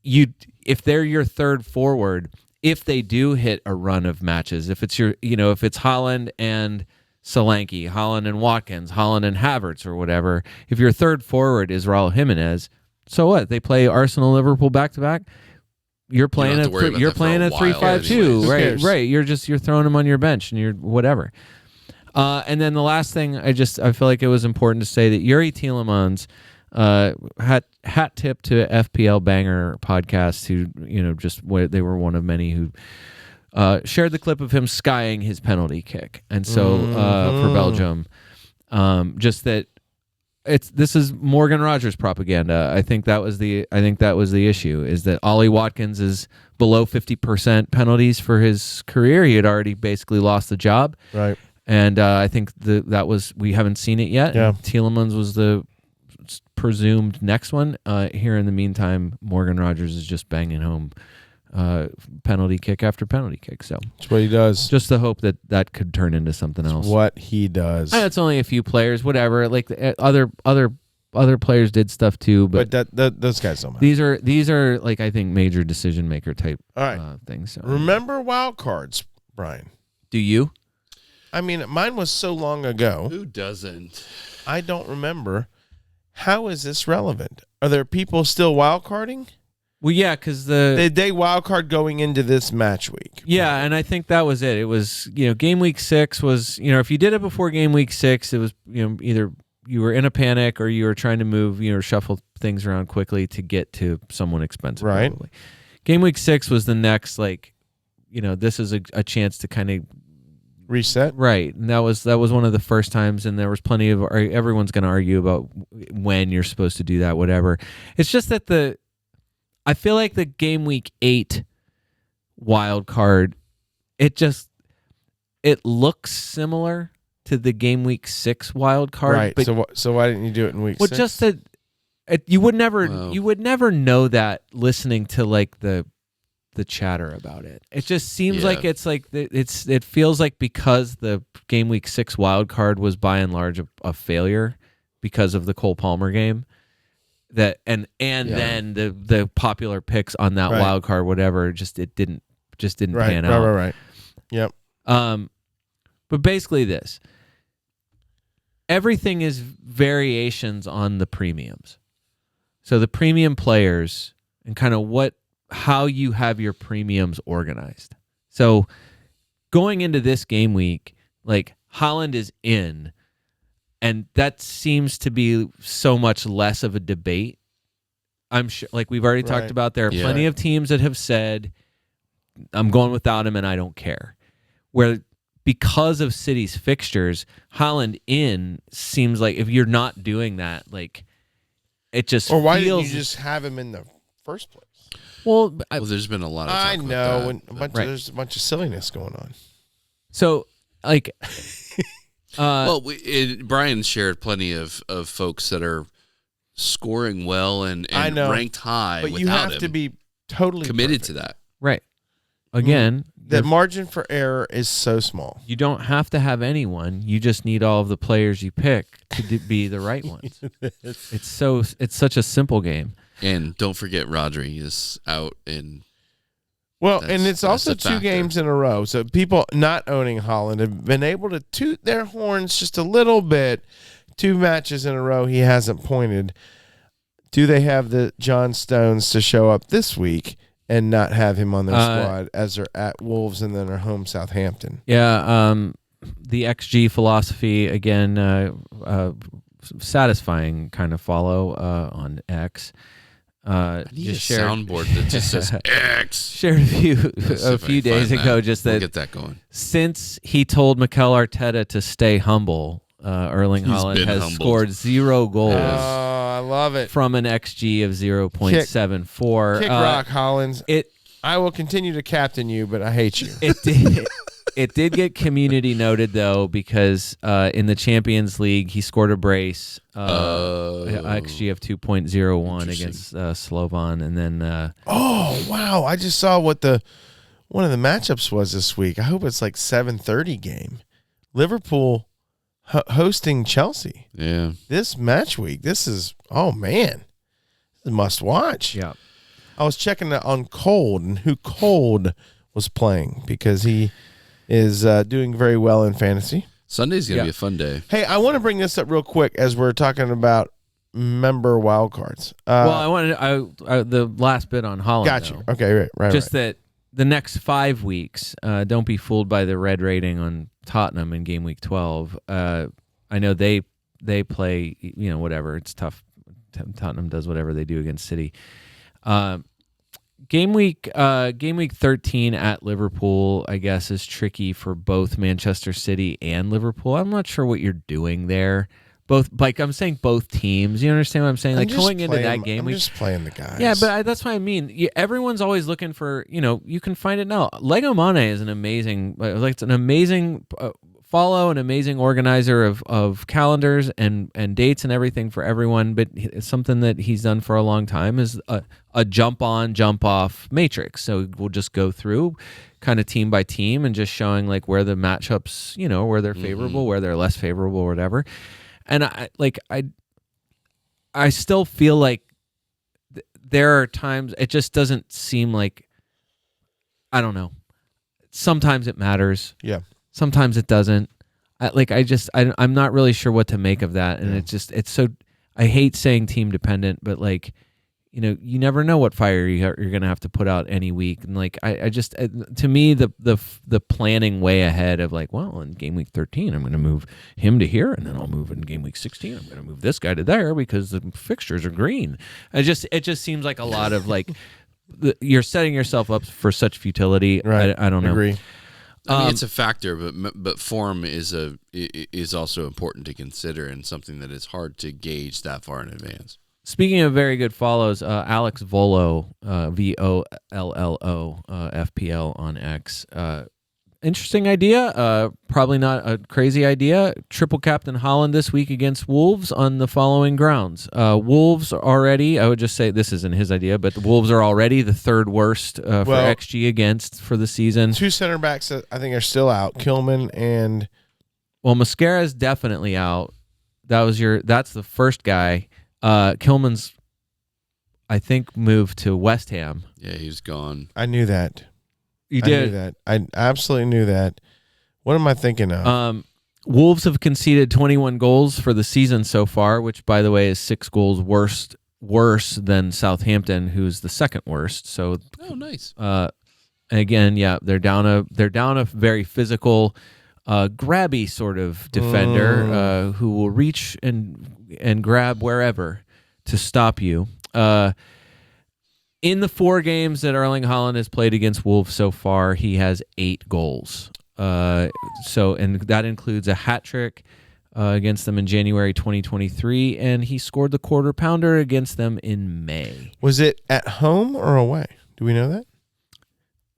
if they're your third forward, if they do hit a run of matches, if it's if it's Haaland and Solanke, Haaland and Watkins, Haaland and Havertz or whatever, if your third forward is Raul Jimenez, so what? They play Arsenal, Liverpool back to back. You're playing a 3-5-2, right? You're throwing them on your bench and you're whatever. And then the last thing, I feel like it was important to say that Yuri Tielemans, hat tip to FPL Banger podcast, who they were one of many who shared the clip of him skying his penalty kick, and so for Belgium, just that. This is Morgan Rogers propaganda. I think that was the issue, is that Ollie Watkins is below 50% penalties for his career. He had already basically lost the job. Right. And I think we haven't seen it yet. Yeah. Tielemans was the presumed next one. Here in the meantime, Morgan Rogers is just banging home penalty kick after penalty kick. So that's what he does. Just the hope that could turn into something else. What he does. And it's only a few players, whatever. Like other players did stuff too, but those guys don't matter. These are like, I think, major decision maker type things. So. Remember Wildcards, Brian? Do you? I mean, mine was so long ago. Who doesn't? I don't remember. How is this relevant? Are there people still wildcarding? Well, yeah, because they wildcard going into this match week. Yeah, and I think that was it. It was, game week 6 was, if you did it before game week 6, it was, either you were in a panic or you were trying to move, shuffle things around quickly to get to someone expensive. Right. Probably. Game week 6 was the next, this is a chance to kind of reset. Right. And that was one of the first times, and there was plenty of, everyone's going to argue about when you're supposed to do that, whatever. It's just that I feel like the game week 8 wild card, it looks similar to the game week 6 wild card. Right. But, so why didn't you do it in week 6? Well, just that you would never know that listening to like the chatter about it. It just seems like it feels like because the game week 6 wild card was by and large a failure because of the Cole Palmer game. That then the popular picks on that wild card, whatever, it didn't pan out. Right. Yep. But basically everything is variations on the premiums. So the premium players and kind of how you have your premiums organized. So going into this game week, like Haaland is in. And that seems to be so much less of a debate. I'm sure, like we've already talked about, there are plenty of teams that have said, I'm going without him and I don't care. Where because of City's fixtures, Haaland in seems like if you're not doing that, like it just or why feels, didn't you just have him in the first place? Well, there's been a lot of talk I know, about that. There's a bunch of silliness going on. So, like... Brian shared plenty of folks that are scoring well and ranked high, but you have to be totally committed to that. Right. Again, the margin for error is so small. You don't have to have anyone. You just need all of the players you pick to be the right ones. It's such a simple game. And don't forget, Rodri is out in. Well, and it's also 2 games in a row. So people not owning Haaland have been able to toot their horns just a little bit. 2 matches in a row he hasn't pointed. Do they have the John Stones to show up this week and not have him on their squad as they're at Wolves and then are home Southampton. Yeah, the XG philosophy, again, satisfying kind of follow on X. I need a soundboard that just says X. Shared a few days ago just that, we'll get that going. Since he told Mikel Arteta to stay humble, Erling Haaland has scored 0 goals. Oh, I love it. From an XG of 0.74. Kick rock, Hollins. I will continue to captain you, but I hate you. It did get community noted, though, because in the Champions League, he scored a brace, XG of 2.01 against Slovan. And then... oh, wow. I just saw what one of the matchups was this week. I hope it's like 7:30 game. Liverpool hosting Chelsea. Yeah. This match week, this is, oh, man. This is a must watch. Yeah. I was checking on Cold and who Cold was playing because he is doing very well in fantasy. Sunday's going to be a fun day. Hey, I want to bring this up real quick as we're talking about member wildcards. Well, I wanted the last bit on Haaland. Got you. Though. Okay, right. Just that the next 5 weeks, don't be fooled by the red rating on Tottenham in game week 12. I know they play, whatever. It's tough. Tottenham does whatever they do against City. Game week 13 at Liverpool, I guess, is tricky for both Manchester City and Liverpool. I'm not sure what you're doing there. I'm saying both teams. You understand what I'm saying? Like going into that game week. I'm just playing the guys. Yeah, but that's what I mean. Everyone's always looking for, you can find it now. Lego Mane is an amazing follow, an amazing organizer of calendars and dates and everything for everyone. But it's something that he's done for a long time is a jump on, jump off matrix. So we'll just go through kind of team by team and just showing like where the matchups, where they're favorable, where they're less favorable, or whatever. And I still feel like there are times it just doesn't seem like, I don't know. Sometimes it matters. Yeah. Sometimes it doesn't. I'm not really sure what to make of that. And it's so, I hate saying team dependent, but you never know what fire you're going to have to put out any week. And to me, the planning way ahead of in game week 13, I'm going to move him to here, and then I'll move in game week 16. I'm going to move this guy to there because the fixtures are green. It just seems like a lot of you're setting yourself up for such futility. Right. I don't know. Agree. I mean, it's a factor, but form is also important to consider and something that is hard to gauge that far in advance. Speaking of very good follows, Alex Vollo, Vollo, FPL on X. Interesting idea. Probably not a crazy idea. Triple captain Haaland this week against Wolves on the following grounds. Wolves already, I would just say this isn't his idea, but the Wolves are already the third worst for XG against for the season. 2 center backs I think are still out. Kilman and... Well, Mascara's definitely out. That's the first guy. Kilman's, I think, moved to West Ham. Yeah, he's gone. I knew that. You did? I knew that. I absolutely knew that. What am I thinking of? Wolves have conceded 21 goals for the season so far, which, by the way, is 6 goals worse than Southampton, who's the second worst. So, nice. Again, yeah, they're down a very physical, grabby sort of defender who will reach and grab wherever to stop you. In the 4 games that Erling Haaland has played against Wolves so far, he has 8 goals. And that includes a hat trick against them in January 2023, and he scored the quarter pounder against them in May. Was it at home or away? Do we know that?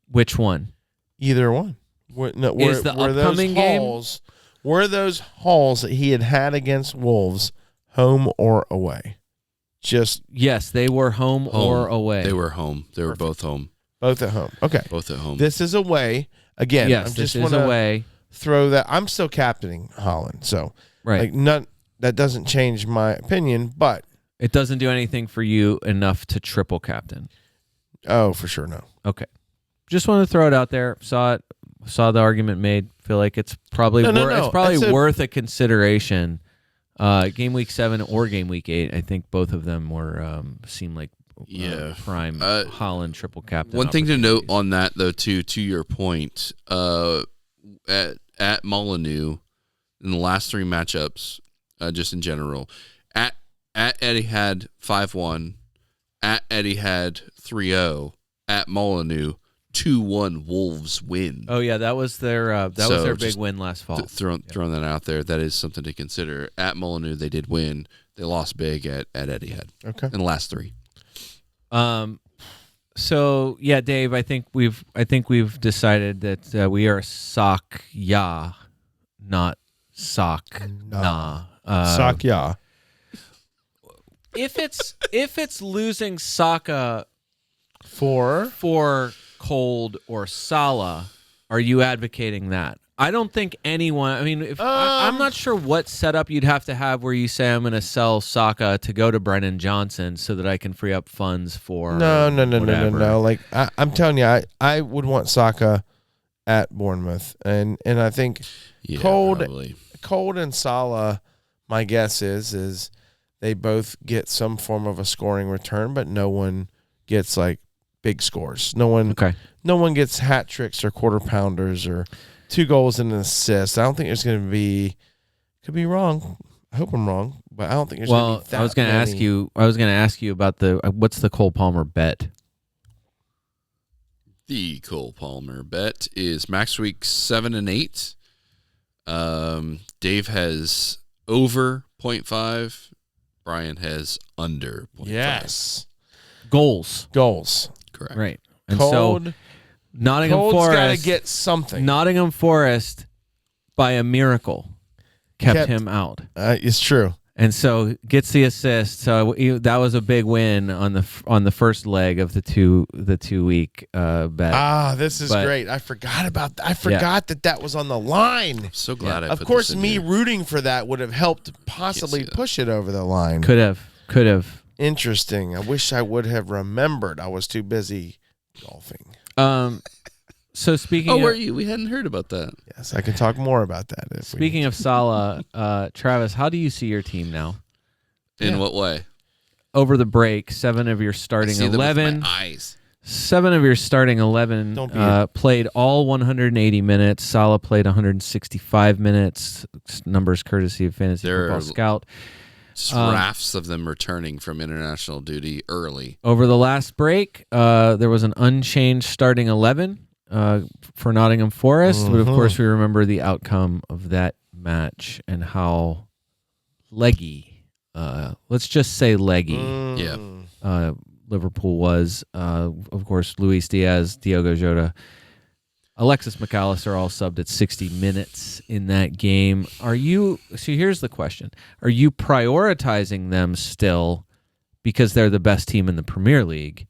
Which one? Either one. Is the upcoming game? Were those hauls that he had against Wolves home or away? Yes, they were home or away. They were home. They were both home. Both at home. Okay. Both at home. This is away. Again, yes, this is away. Throw that. I'm still captaining Haaland, so right. That doesn't change my opinion, but it doesn't do anything for you enough to triple captain. Oh, for sure, no. Okay. Just want to throw it out there. Saw the argument made. Feel like it's probably it's probably worth a consideration. Game week 7 or game week 8, I think both of them were seem like Yeah. prime Holland triple captain. One thing to note opportunities. on that, though, to your point, at Molineux, in the last 3 matchups, just in general, at Etihad 5-1, at Etihad 3-0, at Molineux 2-1 Wolves win. Oh yeah, that was their big win last fall. Throwing that out there, that is something to consider. At Molineux, they did win. They lost big at Etihad. Okay. In the last 3. So yeah, Dave, I think we've decided that we are sock ya, not sock nah. Sakya. If it's losing Saka For Cold or Salah, are you advocating that? I don't think anyone. I mean, I'm not sure what setup you'd have to have where you say I'm going to sell Saka to go to Brennan Johnson so that I can free up funds for no. whatever. Like I'm telling you, I would want Saka at Bournemouth, and I think Probably. Cold and Salah. My guess is they both get some form of a scoring return, but no one gets like big scores. No one gets hat tricks or quarter pounders or 2 goals and an assist. I don't think there's going to be. Could be wrong. I hope I'm wrong, but I don't think there's going to be that I was going to ask you. I was going to ask you about what's the Cole Palmer bet? The Cole Palmer bet is max week 7 and 8. Dave has over 0.5. Brian has under 0.5. Yes. Goals. Correct. Right. And Cold. so Nottingham Cold's Forest got to get something. Nottingham Forest, by a miracle, kept him out, It's true. and so gets the assist. So that was a big win on the first leg of the 2 week bet. This is But- great. I forgot about that. I forgot that was on the line. So glad I Of put course, this in me here. rooting for that would have helped possibly see that. push it over the line. Could have. Interesting. I wish I would have remembered. I was too busy golfing. So speaking. Oh, of, were you? We hadn't heard about that. Yes, I can talk more about that. Speaking of Salah, Travis, how do you see your team now? In what way? Over the break, 7 of your I starting see them with 11. my eyes. 7 of your starting 11 Don't be played all 180 minutes. Salah played 165 minutes. Numbers courtesy of Fantasy There Football are- Scout. Just rafts of them returning from international duty early. Over the last break, there was an unchanged starting 11 for Nottingham Forest. But of course, we remember the outcome of that match and how leggy, let's just say leggy, Yeah. Liverpool was. Of course, Luis Diaz, Diogo Jota, Alexis McAllister all subbed at 60 minutes in that game. Here's the question. Are you prioritizing them still because they're the best team in the Premier League?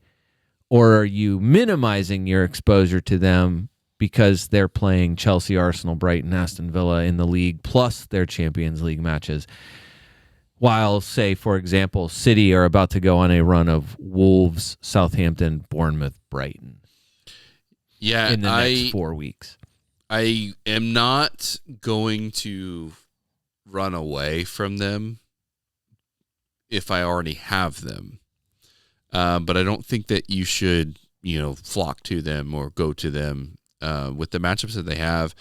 Or are you minimizing your exposure to them because they're playing Chelsea, Arsenal, Brighton, Aston Villa in the league, plus their Champions League matches? While, say, for example, City are about to go on a run of Wolves, Southampton, Bournemouth, Brighton. Yeah, In the next 4 weeks. I am not going to run away from them if I already have them. But I don't think that you should, flock to them or go to them with the matchups that they have,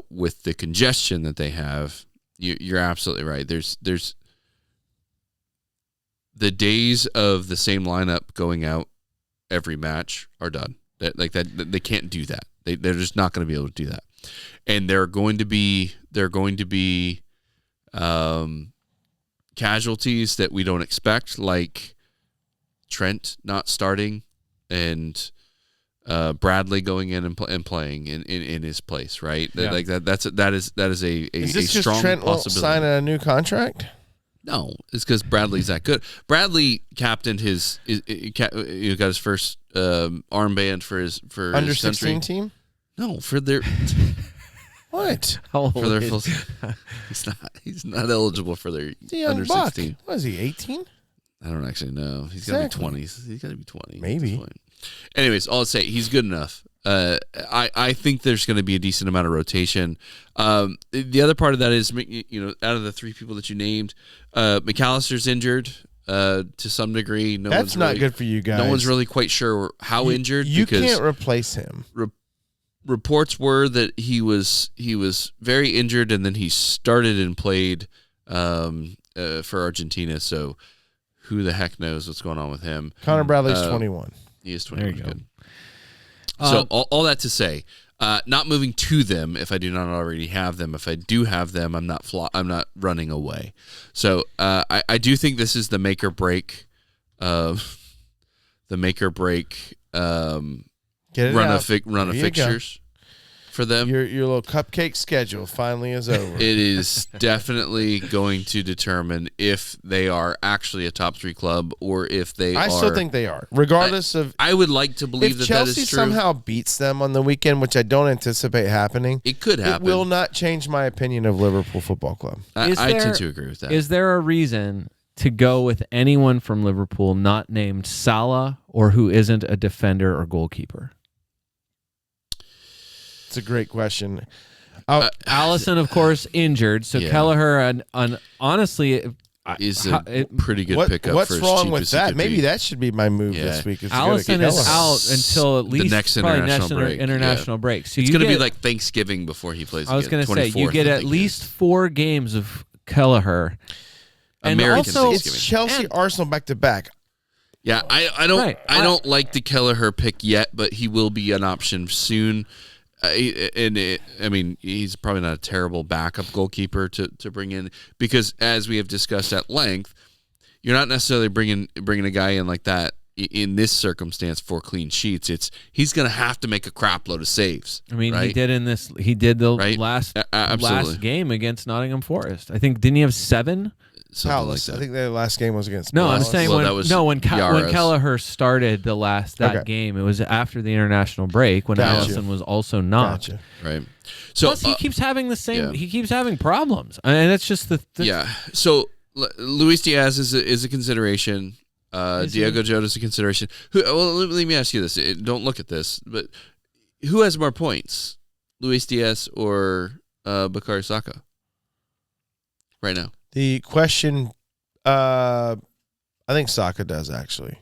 with the congestion that they have. You're absolutely right. There's the days of the same lineup going out every match are done. They can't do that. They're just not going to be able to do that. And there are going to be casualties that we don't expect, like Trent not starting and Bradley going in and playing in his place, right? Yeah. Like that is a Is this just strong Trent won't possibility. sign a new contract? No, it's because Bradley's that good. Bradley captained got his first armband for Under his 16 country. team? No, for their What? How old for their is- full. He's not eligible for their The young under buck. 16. What is he, 18? I don't actually know. He's got to Exactly. be 20s. He's got to be 20. Maybe. at this point. Anyways, all I'll say, he's good enough. I think there's going to be a decent amount of rotation. The other part of that is, out of the 3 people that you named, McAllister's injured. to some degree. That's not good for you guys. No one's really quite sure how injured. You because can't replace him. Reports were that he was very injured, and then he started and played for Argentina. So who the heck knows what's going on with him? Connor Bradley's 21. He is 21. There you go. Good. So all that to say, not moving to them if I do not already have them. If I do have them, I'm not running away. So I do think this is the make or break run of fixtures for them. Your little cupcake schedule finally is over. It is definitely going to determine if they are actually a top 3 club or if they are. I still think they are, regardless of. I would like to believe if that Chelsea that is true. somehow beats them on the weekend, which I don't anticipate happening. It could happen. It will not change my opinion of Liverpool Football Club. I tend to agree with that. Is there a reason to go with anyone from Liverpool not named Salah or who isn't a defender or goalkeeper? It's a great question. Allison, of course, injured. So Yeah. Kelleher, honestly, is a pretty good pickup. What's for as wrong cheap with as he that? could Maybe be. that should be my move Yeah. this week. Allison is out until at least next probably international break. international break. So It's going to be like Thanksgiving before he plays. I was going to say you get at least 4 games of Kelleher. And American also, Thanksgiving. It's Chelsea, Arsenal back to back. Yeah, I don't like the Kelleher pick yet, but he will be an option soon. He's probably not a terrible backup goalkeeper to bring in because, as we have discussed at length, you're not necessarily bringing a guy in like that in this circumstance for clean sheets. He's going to have to make a crap load of saves. I mean, right? he did the Right? last Absolutely. game against Nottingham Forest. I think didn't he have 7? Something Palace. like I that. think their last game was against. No, Palace. I'm saying Well, that was when Diarrhea. Kelleher started that game, it was after the international break when Gotcha. Allison was also not. Gotcha. Right. So Plus, he keeps having the same. yeah. He keeps having problems, and it's just the yeah. So Luis Diaz is a consideration. Diego Jota is a consideration. Let me ask you this. Don't look at this, but who has more points, Luis Diaz or Bukayo Saka? Right now, The question, I think Saka does actually,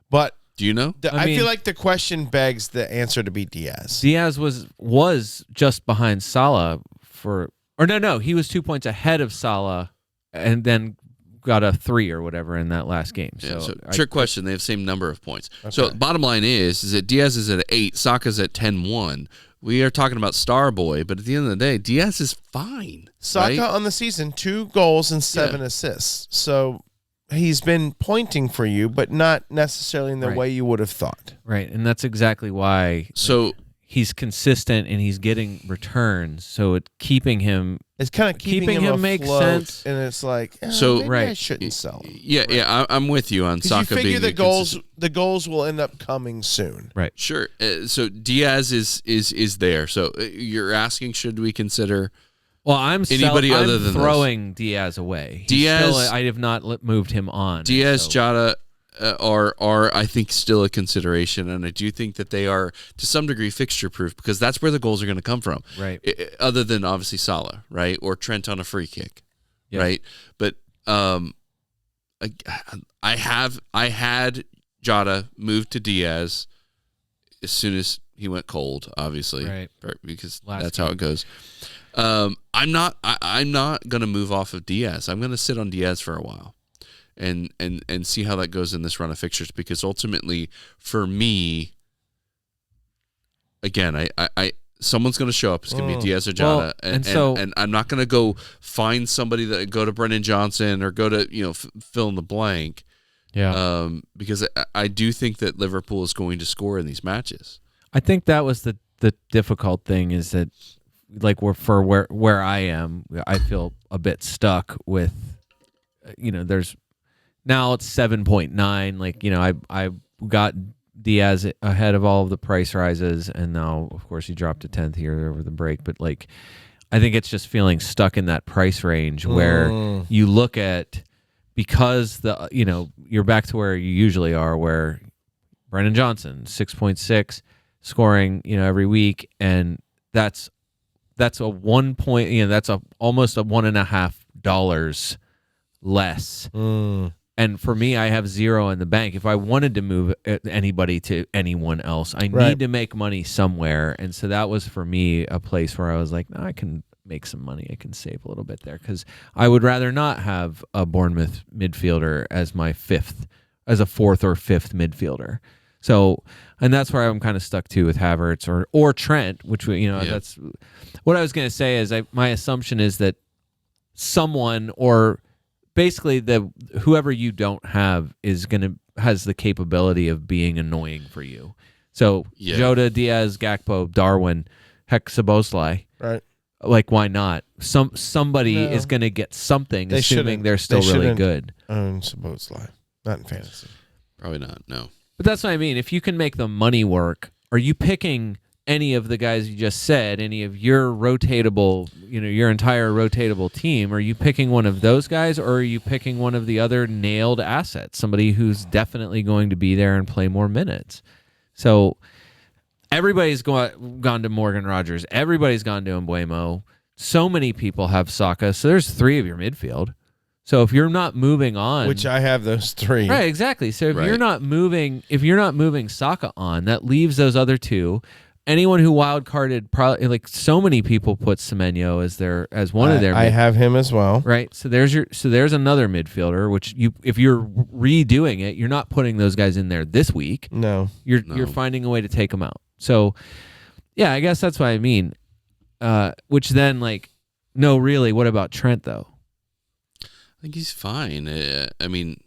but do you know? I feel like the question begs the answer to be Diaz. Diaz was just behind Salah he was 2 points ahead of Salah, and then got a 3 or whatever in that last game. So, trick question. They have the same number of points. Okay. So bottom line is that Diaz is at 8, Saka's at 10-1. We are talking about star boy, but at the end of the day, Diaz is fine. Saka right? on the season, 2 goals and 7 assists. So he's been pointing for you, but not necessarily in the way you would have thought. right, and that's exactly why. So He's consistent and he's getting returns, so keeping him. It's kind of keeping him makes afloat, sense. And it's like, So- maybe I shouldn't sell him. yeah, I'm with you on Because you Saka figure being the goals will end up coming soon. Right. Sure. So Diaz is there. So you're asking, should we consider? Well, I'm other than throwing Diaz away. I have not moved him on. Diaz, so- Jota are I think still a consideration, and I do think that they are to some degree fixture proof because that's where the goals are going to come from. Right. Other than obviously Salah, right, or Trent on a free kick, Yeah. right. But I had Jota moved to Diaz as soon as he went cold, obviously, Right. because Last that's how it goes. I'm not going to move off of Diaz. I'm going to sit on Diaz for a while. And see how that goes in this run of fixtures because ultimately for me, again, I someone's going to show up. It's going to be Diaz or Jota, Well, and I'm not going to go find somebody that go to Brennan Johnson or go to fill in the blank. Yeah. Because I do think that Liverpool is going to score in these matches. I think that was the difficult thing is that, like, where I am, I feel a bit stuck with, there's. Now it's 7.9. Like, I got Diaz ahead of all of the price rises, and now, of course, he dropped to 10th here over the break. But, like, I think it's just feeling stuck in that price range where you look at, because you're back to where you usually are, where Brennan Johnson, 6.6, scoring, every week, and that's a 1 point, that's almost a $1.50 less And for me, I have zero in the bank. If I wanted to move anybody to anyone else, I Right. need to make money somewhere. And so that was for me a place where I was like, no, I can make some money. I can save a little bit there because I would rather not have a Bournemouth midfielder as my fourth or fifth midfielder. So, and that's where I'm kind of stuck to with Havertz or Trent, which that's what I was going to say. Is my assumption is that someone or basically whoever you don't have has the capability of being annoying for you. So Jota, Diaz, Gakpo, Darwin, heck, Szoboszlai. Right. Like, why not? Somebody is going to get something, assuming they're still really good. Szoboszlai, not in fantasy. Probably not. No. But that's what I mean. If you can make the money work, are you picking any of the guys you just said, any of your rotatable, your entire rotatable team? Are you picking one of those guys, or are you picking one of the other nailed assets, somebody who's definitely going to be there and play more minutes? So everybody's gone to Morgan Rogers. Everybody's gone to Mbeumo. So many people have Saka. So there's 3 of your midfield. So if you're not moving on, Which I have those 3. right, exactly. So if you're not moving Saka on, that leaves those other 2. Anyone who wildcarded, probably like so many people put Semenyo as one of their. I have him as well. Right. So there's another midfielder. Which if you're redoing it, you're not putting those guys in there this week. No, you're finding a way to take them out. So yeah, I guess that's what I mean. Which then no, really, what about Trent though? I think he's fine. I mean,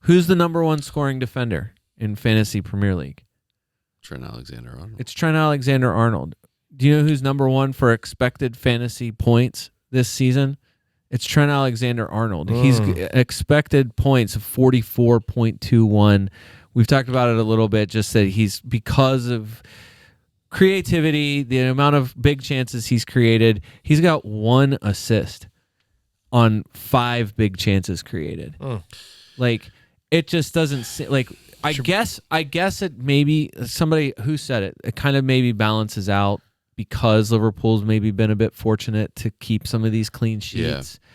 who's the number 1 scoring defender in Fantasy Premier League? Trent Alexander-Arnold. It's Trent Alexander-Arnold. Do you know who's number 1 for expected fantasy points this season? It's Trent Alexander-Arnold. He's expected points of 44.21. We've talked about it a little bit, just that he's, because of creativity, the amount of big chances he's created, he's got 1 assist on 5 big chances created. It just doesn't seem like. I guess it maybe somebody who said it kind of maybe balances out because Liverpool's maybe been a bit fortunate to keep some of these clean sheets. Yeah.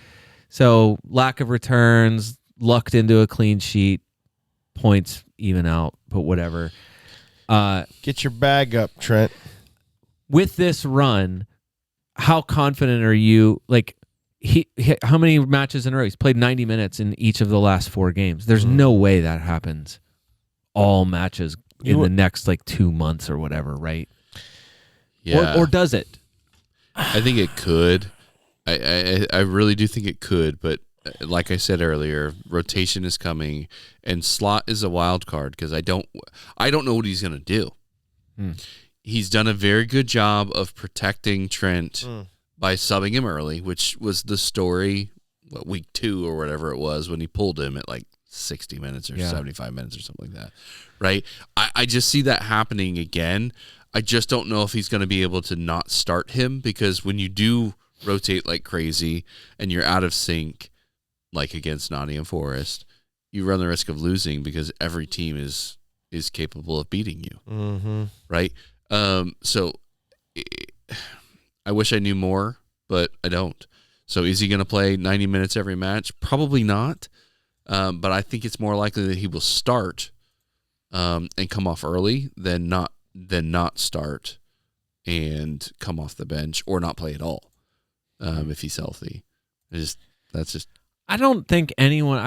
So lack of returns, lucked into a clean sheet, points even out, but whatever. Get your bag up, Trent. With this run, how confident are you? How many matches in a row? He's played 90 minutes in each of the last 4 games. There's no way that happens all matches in the next 2 months or whatever, right? Yeah. Or does it? I think it could. I really do think it could, but like I said earlier, rotation is coming, and slot is a wild card because I don't know what he's going to do. He's done a very good job of protecting Trent by subbing him early, which was the story, week 2 or whatever it was, when he pulled him at 60 minutes or 75 minutes or something like that, right? I just see that happening again. I just don't know if he's going to be able to not start him, because when you do rotate like crazy and you're out of sync, like against Nottingham Forest, you run the risk of losing because every team is capable of beating you, right? So I wish I knew more, but I don't. So is he going to play 90 minutes every match? Probably not. But I think it's more likely that he will start and come off early than not start and come off the bench or not play at all if he's healthy. That's just. I don't think anyone.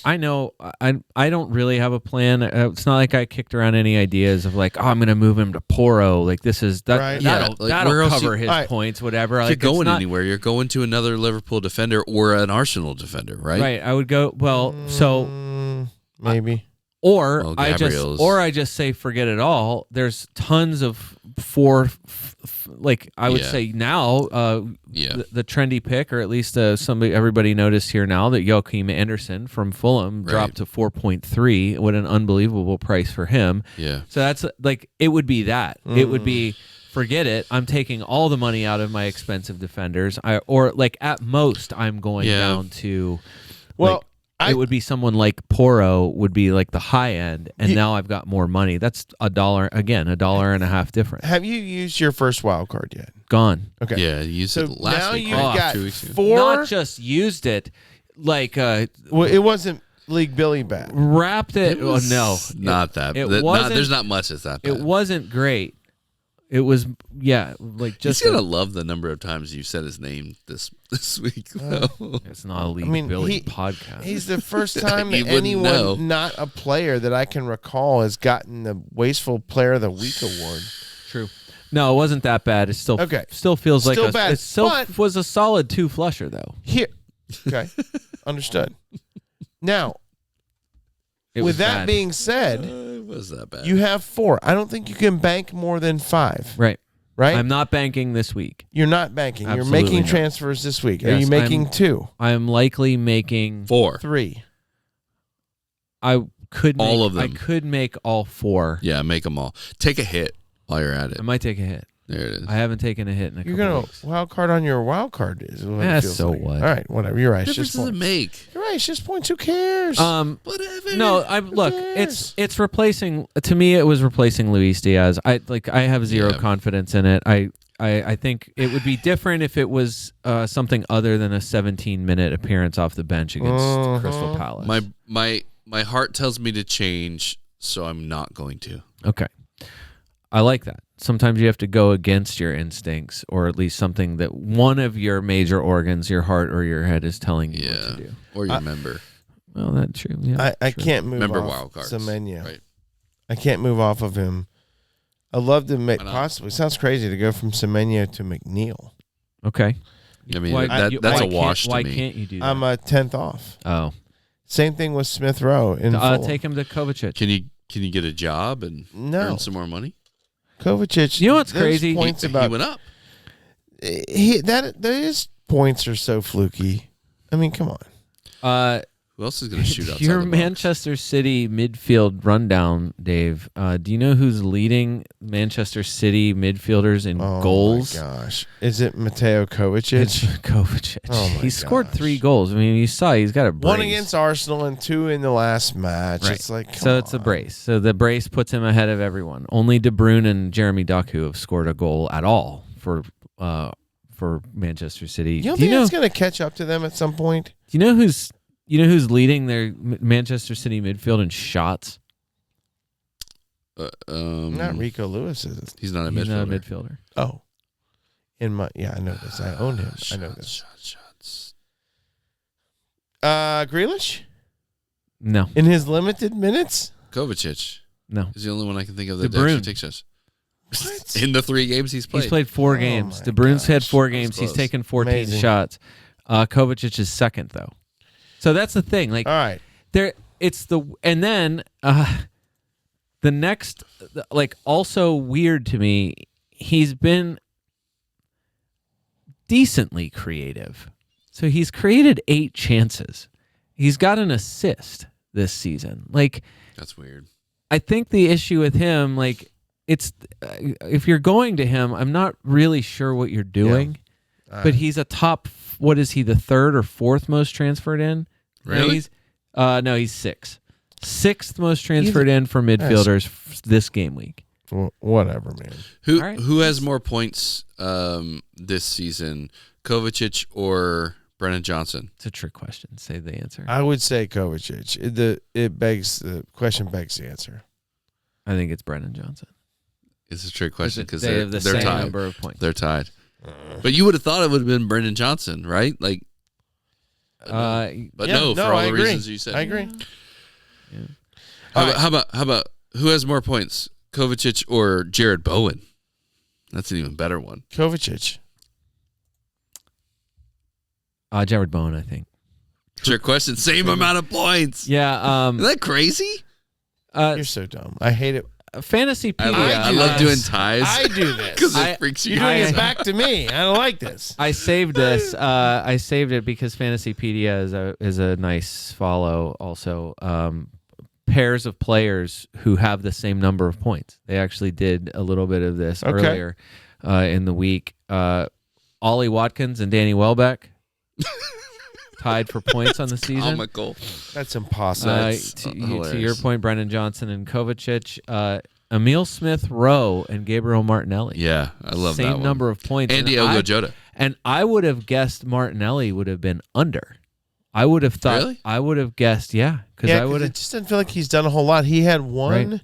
I know. I don't really have a plan. It's not like I kicked around any ideas of I'm going to move him to Poro. This is that. Right. That'll cover his points. Whatever. If you're going anywhere, you're going to another Liverpool defender or an Arsenal defender, right? Right. I would go. Well, so maybe. Or I just say forget it all. There's tons of I would say now the trendy pick, or at least everybody noticed here now that Joachim Andersen from Fulham dropped to 4.3. What an unbelievable price for him. Yeah. So that's it would be that. It would be forget it. I'm taking all the money out of my expensive defenders. At most I'm going down to it would be someone like Poro would be the high end, and now I've got more money. That's $1.50 difference. Have you used your first wild card yet? Gone. Okay. Yeah, you used it last now week. You've got 2 weeks ago. 4. Not just used it, well, it wasn't League Billy bad? Wrapped it. It was no, not that. There's not much that's that bad. It wasn't great. It was, like just. He's gonna love the number of times you said his name this week. It's not a League Billy podcast. He's the first time You that wouldn't anyone, know. not a player that I can recall, has gotten the Wasteful Player of the Week award. True. No, it wasn't that bad. It still Okay. Still feels Still like bad, it still but- was a solid 2-flusher though. Here, okay, understood. Now, It with was that bad. being said, It was that bad. you have 4. I don't think you can bank more than 5. Right. Right? I'm not banking this week. You're not banking. Absolutely You're making not. transfers this week. Are Yes, you making I'm- 2, I am likely making 4. 3? I could make, All of them. I could make all 4. Yeah, make them all. Take a hit while you're at it. I might take a hit. There it is. I haven't taken a hit in a You're couple going weeks. to wild card on your wild card. Is what Yeah, it feels so like. what? All right, whatever. You're right. What It's difference just does it points. make? You're right. It's just points. Who cares? Whatever. No, look. It's replacing. To me, it was replacing Luis Diaz. I have zero Yeah. confidence in it. I think it would be different if it was something other than a 17-minute appearance off the bench against Crystal Palace. My heart tells me to change, so I'm not going to. Okay. I like that. Sometimes you have to go against your instincts, or at least something that one of your major organs, your heart or your head, is telling you what to do. Or you remember. Well, that's true. Yeah, I true. can't move Remember off Wildcards. Semenya. Right. I can't move off of him. I'd love to make Why not? possibly. It sounds crazy to go from Semenya to McNeil. Okay. I mean, Why- that's a wash Why to me. can't you do that? I'm a 10th off. Oh. Same thing with Smith Rowe in Fulham. Take him to Kovacic. Can you get a job and No. earn some more money? Kovacic. You know what's those crazy? Points He about went up. his points are so fluky. I mean, come on. Who else is going to shoot outside Your the box? Manchester City midfield rundown, Dave. Do you know who's leading Manchester City midfielders in Oh goals? my gosh, is it Mateo Kovacic? It's Kovacic. Oh my he scored gosh. 3 goals. I mean, you saw he's got a brace. 1 against Arsenal and 2 in the last match. Right. It's like So it's a brace. So the brace puts him ahead of everyone. Only De Bruyne and Jeremy Doku have scored a goal at all for Manchester City. You don't think it's going to catch up to them at some point? Do you know who's leading their Manchester City midfield in shots? Not Rico Lewis, is it? He's not a He's not a midfielder. midfielder. Oh, I know this. I own him. I know this. Shots. Grealish No, in his limited minutes. Kovacic no. is the only one I can think of that De Bruyne. actually takes shots. What? In the 3 games he's played. He's played 4 games. my De Bruyne's had gosh. 4 That was games. He's close. taken 14 Amazing. shots. Kovacic is second though. So that's the thing. Like All right. and then the next, like, also weird to me. He's been decently creative. So he's created 8 chances. He's got an assist this season. Like, That's weird. I think the issue with him, like, it's if you're going to him, I'm not really sure what you're doing. But he's a top. What is he? The 3rd or 4th most transferred in? Really? No, he's 6th. 6th most transferred in for midfielders this game week. Whatever, man. Who All right. who has more points this season, Kovacic or Brennan Johnson? It's a trick question. Say the answer. I would say Kovacic. The question begs the answer. I think it's Brennan Johnson. It's a trick question because They they're have the same tied. number of points. They're tied. But you would have thought it would have been Brendan Johnson, right? Like, but Yeah, no, for all I the agree. reasons you said. I agree. How about who has more points, Kovacic or Jared Bowen? That's an even better one. Kovacic. Jared Bowen, I think. Trick question, same amount of points. Yeah. Isn't that crazy? You're so dumb. I hate it. Fantasypedia. I love doing ties. I do this. Because I- it freaks you You're doing out. it back to me. I don't like this. I saved this. I saved it because Fantasypedia is a nice follow. Also, pairs of players who have the same number of points. They actually did a little bit of this Okay. earlier in the week. Ollie Watkins and Danny Welbeck tied for points on the season. Comical. That's impossible. To your hilarious. point, Brendan Johnson and Kovacic, Emil Smith Rowe and Gabriel Martinelli. Yeah, I love that Same one. number of points. And Diogo Jota. And I would have guessed Martinelli would have been under I would have thought. Really? I would have guessed. Yeah, because I would It have. just didn't feel like he's done a whole lot. He had one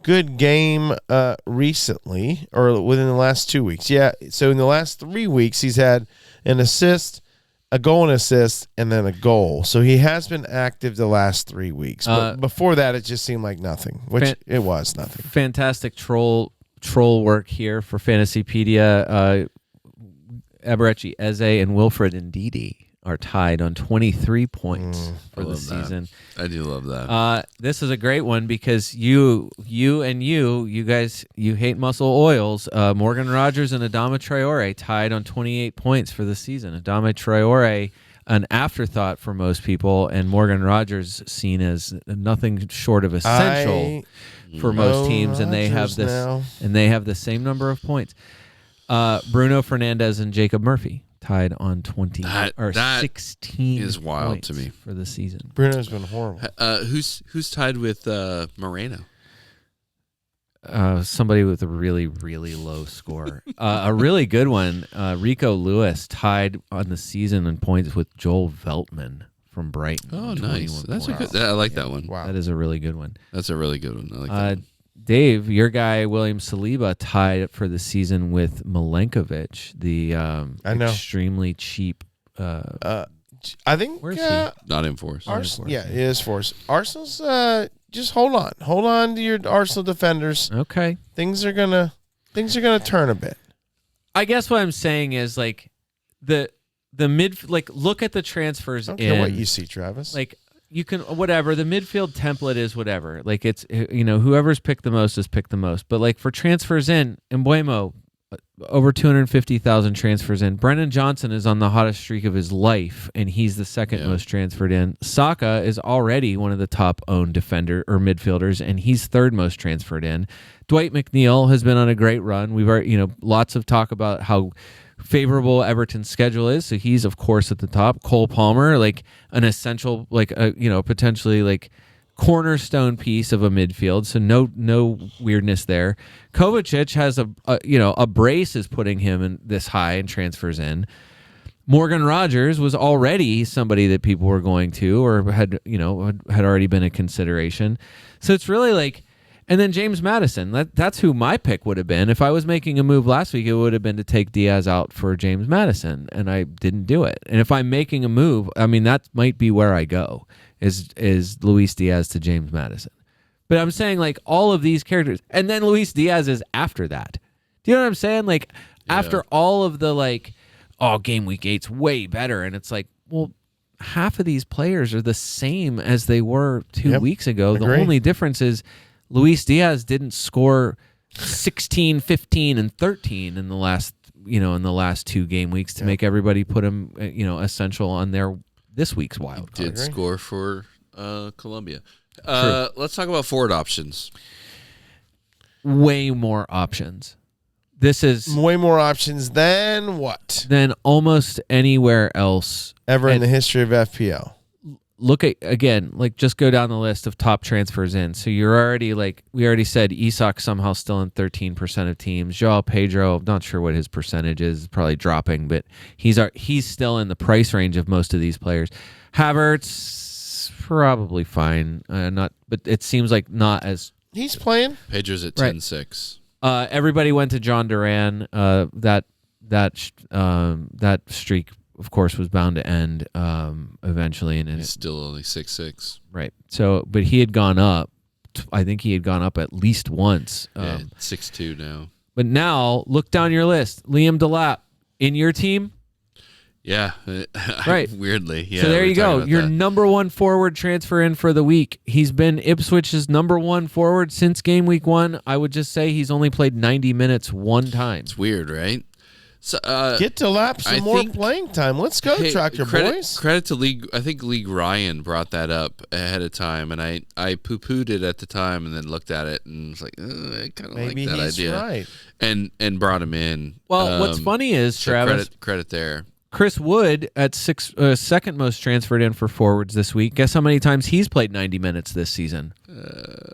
good game recently, or within the last 2 weeks. Yeah, so in the last 3 weeks, he's had an assist, a goal and assist, and then a goal. So he has been active the last 3 weeks. But before that, it just seemed like nothing, which it was nothing. Fantastic troll work here for Fantasypedia. Eberechi Eze and Wilfred Ndidi are tied on 23 points for the season. I do love that. This is a great one because you guys, you hate muscle oils. Morgan Rogers and Adama Traore tied on 28 points for the season. Adama Traore, an afterthought for most people, and Morgan Rogers seen as nothing short of essential for most teams, and they have this now. and they have the same number of points. Bruno Fernandes and Jacob Murphy tied on 16 is wild points to me for the season. Bruno's been horrible. Who's tied with Moreno? Somebody with a really, really low score. A really good one, Rico Lewis tied on the season in points with Joel Veltman from Brighton. Oh, nice. That's points. a good. I like that one. Wow. That is a really good one. That's a really good one. I like that one. Dave, your guy William Saliba tied for the season with Milenkovic, the extremely cheap. I think Where's he? Not in force. Yeah, it is force. Arsenal's just hold on to your Arsenal defenders. Okay, Things are gonna turn a bit. I guess what I'm saying is like the mid, like look at the transfers. I don't care what you see, Travis. Like you can whatever the midfield template is, whatever. Like it's whoever's picked the most has picked the most. But like for transfers in Mbuemo, over 250,000 transfers in. Brennan Johnson is on the hottest streak of his life, and he's the second most transferred in. Saka is already one of the top owned defender or midfielders, and he's third most transferred in. Dwight McNeil has been on a great run. We've already, lots of talk about how favorable Everton's schedule is, so he's of course at the top. Cole Palmer, like an essential, like potentially like cornerstone piece of a midfield, so no weirdness there. Kovacic has a brace is putting him in this high and transfers in. Morgan Rogers was already somebody that people were going to or had already been a consideration. So it's really like, and then James Maddison, that's who my pick would have been. If I was making a move last week, it would have been to take Diaz out for James Maddison, and I didn't do it. And if I'm making a move, I mean, that might be where I go, is Luis Diaz to James Maddison. But I'm saying like all of these characters, and then Luis Diaz is after that. Do you know what I'm saying? Like after all of the like, game week 8's way better, and it's like, well, half of these players are the same as they were 2 weeks ago. Agree. The only difference is Luis Diaz didn't score 16, 15, and 13 in the last 2 game weeks to make everybody put him, essential on their this week's wild card. Did score for Colombia. Let's talk about forward options. Way more options. This is way more options than what? Than almost anywhere else ever in the history of FPL. Look at, again, like just go down the list of top transfers in. So you're already like, we already said Isak somehow still in 13% of teams. Joao Pedro, not sure what his percentage is, probably dropping, but he's still in the price range of most of these players. Havertz, probably fine. But it seems like not as. He's playing. Pedro's at 10-6. Everybody went to John Duran. That streak, of course, was bound to end eventually, and he's still only 6-6. Right. So, but he had gone up. I think he had gone up at least once. 6-2 now. But now, look down your list. Liam Delap in your team. Yeah. Right. Weirdly. Yeah. So there you go. Your number one forward transfer in for the week. He's been Ipswich's number one forward since game week 1. I would just say he's only played 90 minutes one time. It's weird, right? So, get to lap some more playing time. Let's go, Tractor Boys. Credit to League. I think League Ryan brought that up ahead of time, and I poo-pooed it at the time, and then looked at it and was like, I kind of like that idea. Right. And brought him in. Well, what's funny is, Travis, credit there. Chris Wood at second most transferred in for forwards this week. Guess how many times he's played 90 minutes this season?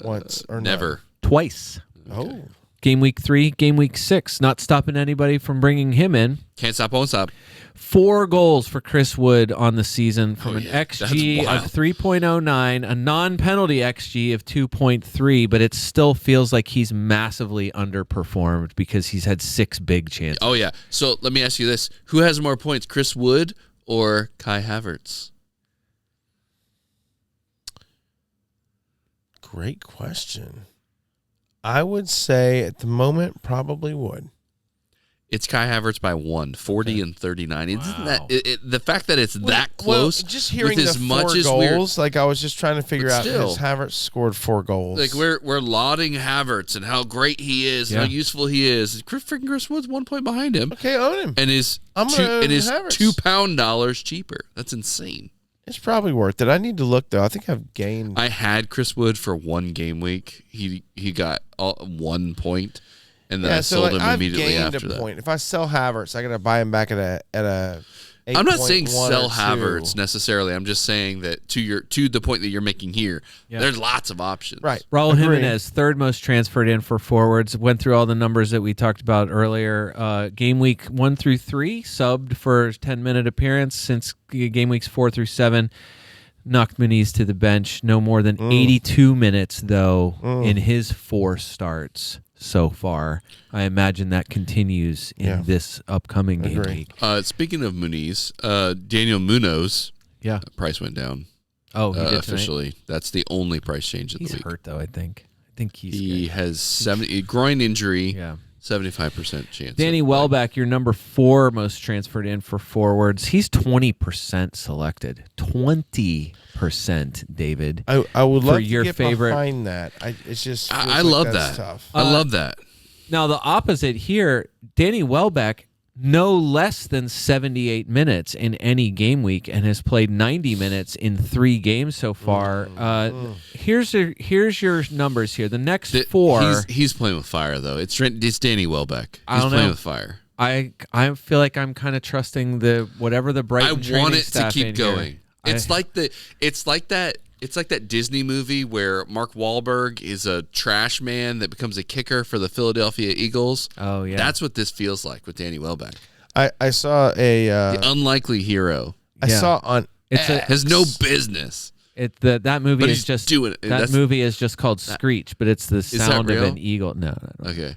Once or never. Twice. Oh. game week 3, game week 6. Not stopping anybody from bringing him in. Can't stop, won't stop. 4 goals for Chris Wood on the season from an XG That's of 3.09, a non-penalty XG of 2.3, but it still feels like he's massively underperformed because he's had 6 big chances. Oh, yeah. So let me ask you this. Who has more points, Chris Wood or Kai Havertz? Great question. I would say at the moment probably Wood. It's Kai Havertz by 1, 40 and 39. Wow. Isn't that the fact that it's that close? Just hearing with the as 4 much as goals, like I was just trying to figure out. still, Has Havertz scored 4 goals? like we're lauding Havertz and how great he is, and how useful he is. Freaking Chris Wood's 1 point behind him. Okay, own him. And is I'm gonna own Havertz. £2 cheaper. That's insane. It's probably worth it. I need to look though. I think I've gained. I had Chris Wood for 1 game week. He got 1 point, and then I sold him I've immediately gained after a that. point. If I sell Havertz, I gotta buy him back at a. I'm not saying 8.1 sell or 2. Havertz necessarily. I'm just saying that to the point that you're making here, there's lots of options. Right. Raul Agree. Jimenez, third most transferred in for forwards. Went through all the numbers that we talked about earlier. Game week 1 through 3, subbed for 10-minute appearance. Since game weeks 4 through 7, knocked Muniz to the bench. No more than 82 minutes, though, in his 4 starts so far. I imagine that continues in this upcoming game Agree. week. Speaking of Muniz, Daniel Munoz, price went down. Oh, he did tonight? Officially. That's the only price change of He's the week. hurt, though, I think. I think He good. has 70 groin injury. Yeah. 75% chance. Danny of Welbeck, your number 4 most transferred in for forwards. He's 20% selected. 20%, David. I would love for your to get favorite. behind that. It's just. I feels like love that's that. Tough. I love that. Now, the opposite here, Danny Welbeck, no less than 78 minutes in any game week and has played 90 minutes in 3 games so far. Here's your numbers here. The next 4. He's playing with fire, though. It's Danny Welbeck. I He's don't playing know. with fire. I feel like I'm kind of trusting whatever the Brighton I training want it to staff keep in here. going. It's like that Disney movie where Mark Wahlberg is a trash man that becomes a kicker for the Philadelphia Eagles. Oh, yeah. That's what this feels like with Danny Welbeck. I saw a. The unlikely hero. I saw on. Has no business. That movie But is he's just doing it. That movie is just called Screech, but it's the that sound of real? an eagle. No. Okay.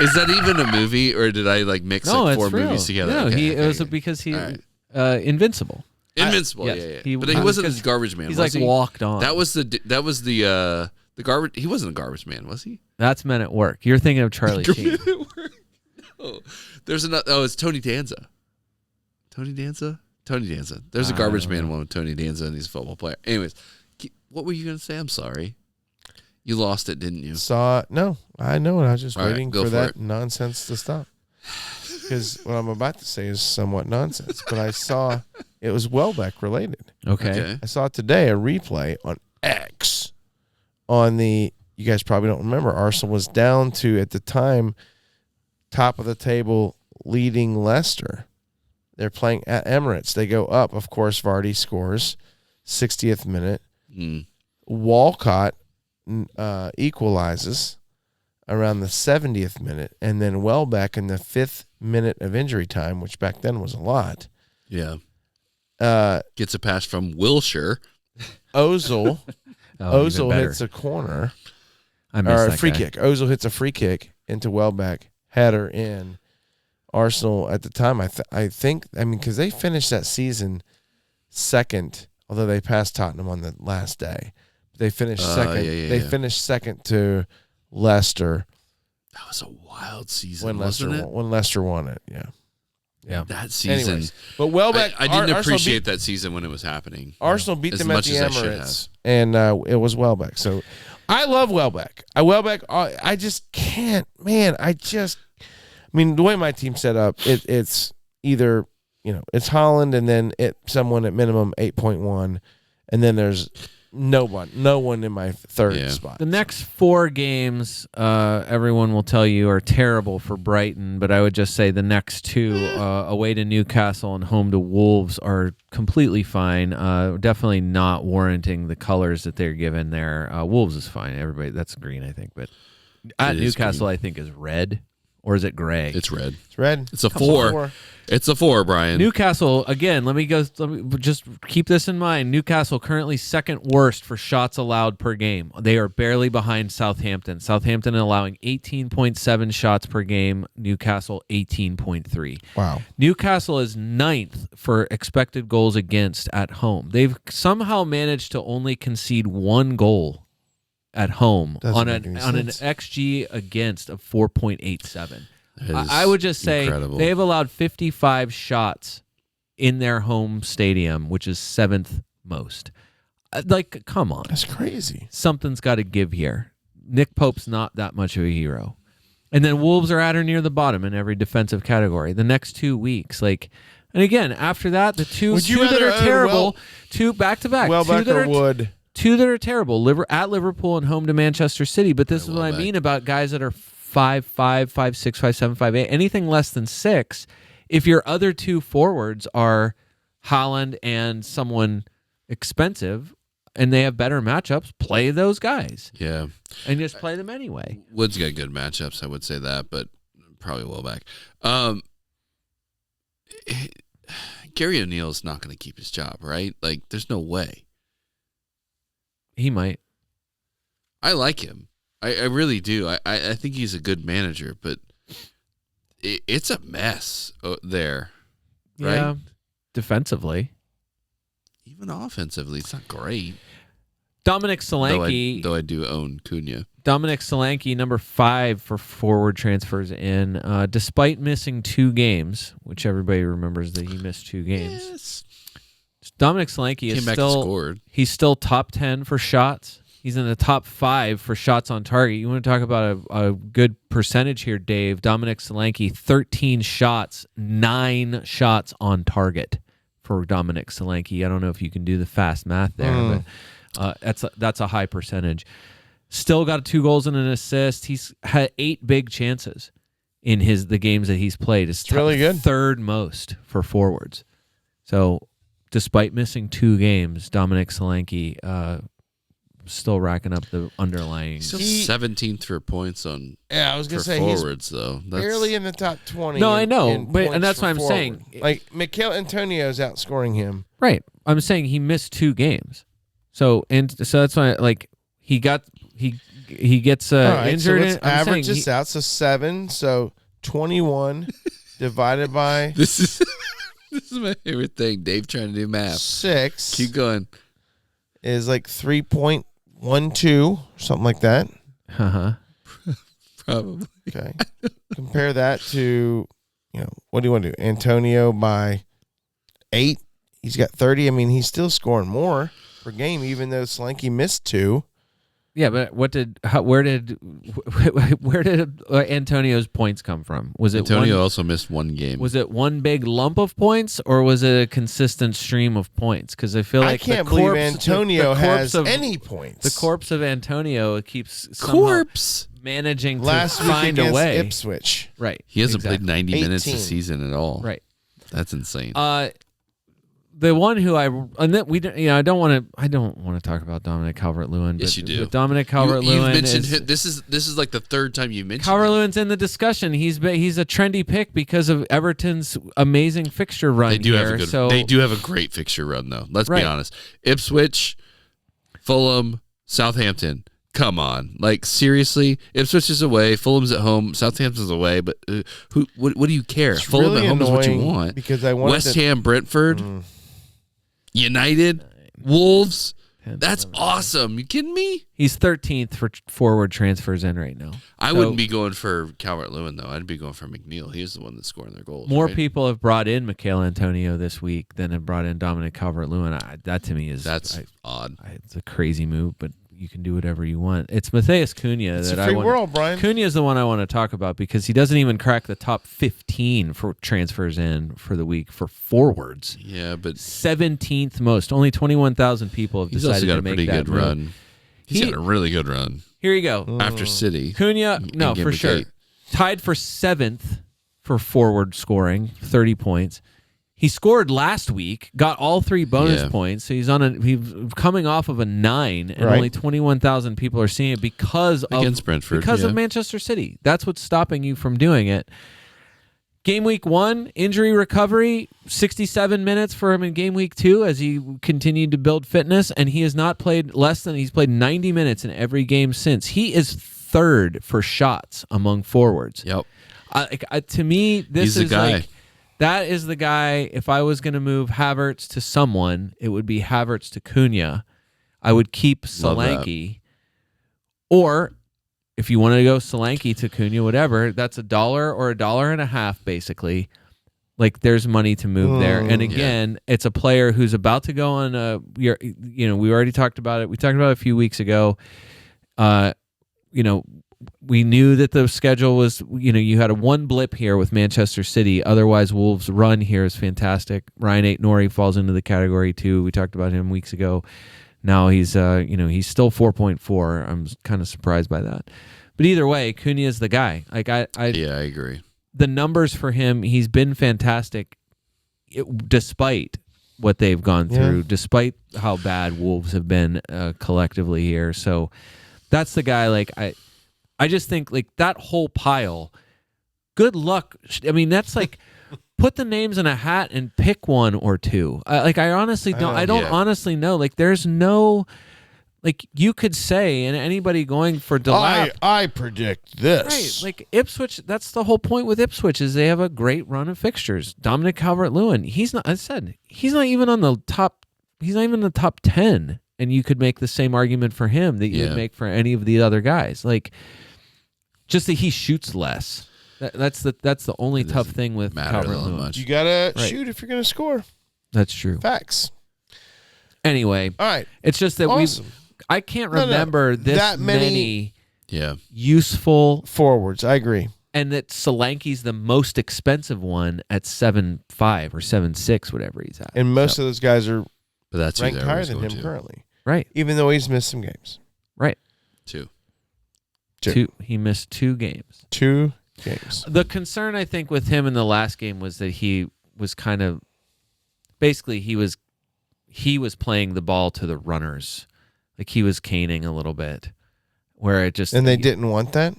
Is that even a movie, or did I mix No, like it's 4 real. movies together? No, Okay, it was okay. because he All Invincible. Invincible. yes. Yeah. But he wasn't a garbage man. He's was like he? walked on. That was the garbage. He wasn't a garbage man, was he? That's Men at Work. You're thinking of Charlie Sheen. No. There's another. Oh, it's Tony Danza. Tony Danza. There's a garbage man one with Tony Danza, and he's a football player. Anyways, what were you gonna say? I'm sorry. You lost it, didn't you? No, I know it. I was just All right, waiting go for for that it. nonsense to stop. Because what I'm about to say is somewhat nonsense, but I saw it was Welbeck related. Okay. I saw today a replay on X on the. You guys probably don't remember. Arsenal was down to, at the time, top of the table, leading Leicester. They're playing at Emirates. They go up. Of course, Vardy scores, 60th minute. Walcott equalizes around the 70th minute, and then Welbeck in the 5th minute of injury time, which back then was a lot. Yeah. Gets a pass from Wilshire. Ozil Even better. hits a corner. I missed Or a that free guy. kick. Ozil hits a free kick into Welbeck, header in. Arsenal at the time, I think, because they finished that season second, although they passed Tottenham on the last day. They finished second. They finished second to Leicester. That was a wild season, When wasn't it? Leicester won it. Yeah. That season. Anyways, but Welbeck, I didn't Arsenal appreciate that season when it was happening. Arsenal beat as them at much the as I should Emirates, and it was Welbeck. So I love Welbeck. I just can't, man. The way my team's set up, it's either, it's Holland and then someone at minimum 8.1, and then there's no one in my third spot. The next 4 games, everyone will tell you, are terrible for Brighton, but I would just say the next 2, away to Newcastle and home to Wolves, are completely fine. Definitely not warranting the colors that they're given there. Wolves is fine. Everybody, that's green, I think, but At It is Newcastle, green. I think is red, or is it gray? It's red. It's red. It's a 4. It's a 4, Brian. Newcastle, again, let me just keep this in mind. Newcastle currently second worst for shots allowed per game. They are barely behind Southampton. Southampton allowing 18.7 shots per game, Newcastle 18.3. Wow. Newcastle is 9th for expected goals against at home. They've somehow managed to only concede 1 goal at home Doesn't on make any an sense. XG against of 4.87. That is I would just say incredible. they've allowed 55 shots in their home stadium, which is 7th most. Like, come on. That's crazy. Something's got to give here. Nick Pope's not that much of a hero. And then Wolves are at or near the bottom in every defensive category. The next 2 weeks, and again, after that, the two Would you that rather are own terrible, two back-to-back. Welbeck two that or are Wood? Two that are terrible, at Liverpool and home to Manchester City. But this is what I mean about guys that are 5'5", 5'6", 5'7", 5'8", anything less than 6. If your other 2 forwards are Haaland and someone expensive and they have better matchups, play those guys. Yeah. And just play them anyway. Wood's got good matchups, I would say that, but probably well back. Gary O'Neill's not going to keep his job, right? Like, there's no way. He might. I like him. I really do. I think he's a good manager, but it's a mess there, right? Yeah. Defensively. Even offensively, it's not great. Dominic Solanke. Though I do own Cunha. Dominic Solanke, number 5 for forward transfers in, despite missing 2 games, which everybody remembers that he missed 2 games. Yes. Dominic Solanke Came back and scored. He's still top 10 for shots. He's in the top 5 for shots on target. You want to talk about a good percentage here, Dave. Dominic Solanke, 13 shots, 9 shots on target for Dominic Solanke. I don't know if you can do the fast math there, but that's a high percentage. Still got 2 goals and an assist. He's had 8 big chances in the games that he's played. It's really good. 3rd most for forwards. So despite missing 2 games, Dominic Solanke still racking up the underlying. He's still 17th for points on. Yeah, I was gonna for say forwards though. That's barely in the top 20. No, I know, in but- and points that's for what I'm forward. saying. Like Mikel Antonio's outscoring him. Right. I'm saying he missed 2 games. So that's why he gets All right, injured. So let's I'm average saying this out. So 7. So 21 divided by This is my favorite thing. Dave trying to do math. 6 Keep going. is like 3.12, something like that. Uh-huh. Probably. Okay. Compare that to, what do you want to do? Antonio by 8. He's got 30. I mean, he's still scoring more per game, even though Solanke missed 2. Yeah, but where did Antonio's points come from? Was it Antonio also missed 1 game. Was it one big lump of points, or was it a consistent stream of points? Because I feel like I can't the believe corpse, Antonio the has corpse of, any points. The corpse of Antonio keeps somehow Corpse. managing to Last week find a against way. Ipswich. Right. He hasn't exactly. played 90 minutes 18. this season at all. Right. That's insane. The one who I don't want to talk about Dominic Calvert-Lewin. Yes, but, you do. But Dominic Calvert-Lewin You've mentioned is, him. This is like the 3rd time you mentioned him. Calvert-Lewin's in the discussion. He's a trendy pick because of Everton's amazing fixture run. They do here, have a good. so They do have a great fixture run though. Let's Right. be honest. Ipswich, Fulham, Southampton. Come on, like seriously. Ipswich is away. Fulham's at home. Southampton's away. But What do you care? It's Fulham really at home is what you annoying want. because I wanted West to- Ham, Brentford, United, Wolves. That's awesome. You kidding me? he's 13th for forward transfers in right now. I So wouldn't be going for Calvert-Lewin though. I'd be going for McNeil. He's the one that's scoring their goals. More right? people have brought in Mikel Antonio this week than have brought in Dominic Calvert-Lewin. That to me is That's odd. it's a crazy move, but you can do whatever you want. It's Matheus Cunha It's that a I free want. world, Brian. Cunha is the one I want to talk about because he doesn't even crack the top 15 for transfers in for the week for forwards. Yeah, but 17th most. Only 21,000 people have he's decided also got to a make pretty that good move. run. He's got a really good run Here you go. after City. Cunha, no, game for week sure. 8. Tied for 7th for forward scoring, 30 points. He scored last week, got all 3 bonus points. So he's coming off of a 9, and only 21,000 people are seeing it because against Brentford, of Manchester City. That's what's stopping you from doing it. Game week 1, injury recovery, 67 minutes for him in game week 2 as he continued to build fitness, and he has not played he's played 90 minutes in every game since. He is 3rd for shots among forwards. Yep. To me, He's the guy. That is the guy. If I was going to move Havertz to someone, it would be Havertz to Cunha. I would keep Solanke. Or if you want to go Solanke to Cunha, whatever, that's $1 or $1.50 basically. Like there's money to move there. And again, it's a player who's about to go on we already talked about it. We talked about it a few weeks ago. We knew that the schedule was, you had a one blip here with Manchester City. Otherwise, Wolves' run here is fantastic. Ryan Aït-Nouri falls into the category too. We talked about him weeks ago. Now he's, he's still 4.4. I'm kind of surprised by that. But either way, Cunha is the guy. I agree. The numbers for him, he's been fantastic, despite what they've gone through, despite how bad Wolves have been collectively here. So that's the guy. I just think that whole pile, good luck. I mean, that's put the names in a hat and pick one or two. I honestly don't. I don't honestly know. There's no. You could say, and anybody going for Delap, I predict this. Right, Ipswich. That's the whole point with Ipswich is they have a great run of fixtures. Dominic Calvert-Lewin. He's not. I said he's not even on the top. He's not even in the top 10, and you could make the same argument for him that you would make for any of the other guys. Just that he shoots less. That's the only tough thing with Calvert-Lewin. You gotta shoot if you're gonna score. That's true. Facts. Anyway, all right. It's just that I can't remember that many useful forwards. I agree. And that Solanke's the most expensive one at 7.5 or 7.6, whatever he's at. And most of those guys are ranked higher than him currently. Right. Even though he's missed some games. Right. Two. He missed 2 games. 2 games. The concern, I think, with him in the last game was that he was kind of basically he was playing the ball to the runners. He was caning a little bit. Where it just they didn't want that?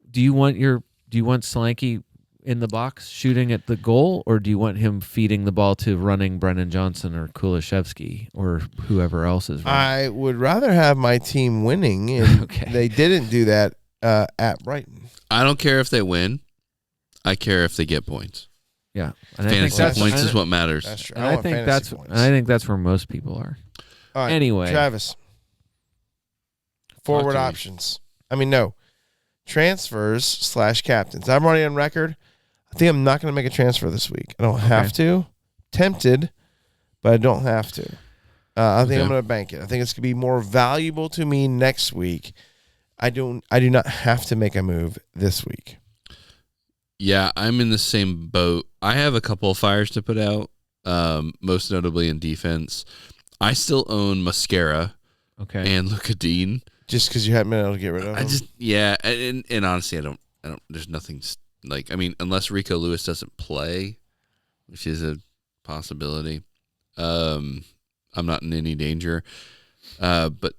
Do you want Solanke in the box shooting at the goal, or do you want him feeding the ball to running Brennan Johnson or Kulishevsky or whoever else is running? I would rather have my team winning, and they didn't do that at Brighton. I don't care if they win. I care if they get points. Yeah, and fantasy points is what matters. That's true. I think that's where most people are. All right, anyway, Travis, forward options. Transfers / captains. I'm already on record. I think I'm not going to make a transfer this week. I don't have to. Tempted, but I don't have to. I think I'm going to bank it. I think it's going to be more valuable to me next week. I do not have to make a move this week. Yeah, I'm in the same boat. I have a couple of fires to put out, most notably in defense. I still own Mascara and Luka Dean. Just because you haven't been able to get rid of them? And honestly, I don't, there's nothing, unless Rico Lewis doesn't play, which is a possibility, I'm not in any danger. But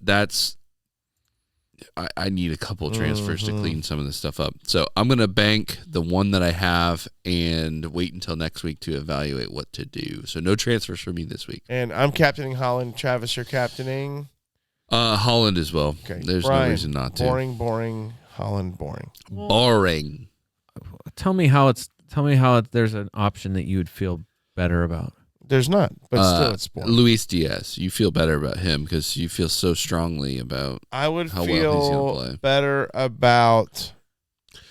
I need a couple of transfers to clean some of this stuff up. So I'm going to bank the one that I have and wait until next week to evaluate what to do. So no transfers for me this week. And I'm captaining Holland. Travis, you're captaining? Holland as well. Okay. There's Brian, no reason not to. Boring. Holland, boring. Boring. Tell me how there's an option that you would feel better about. There's not, but still it's boring. Luis Diaz, you feel better about him because you feel so strongly about I would how feel well he's going to play. Better about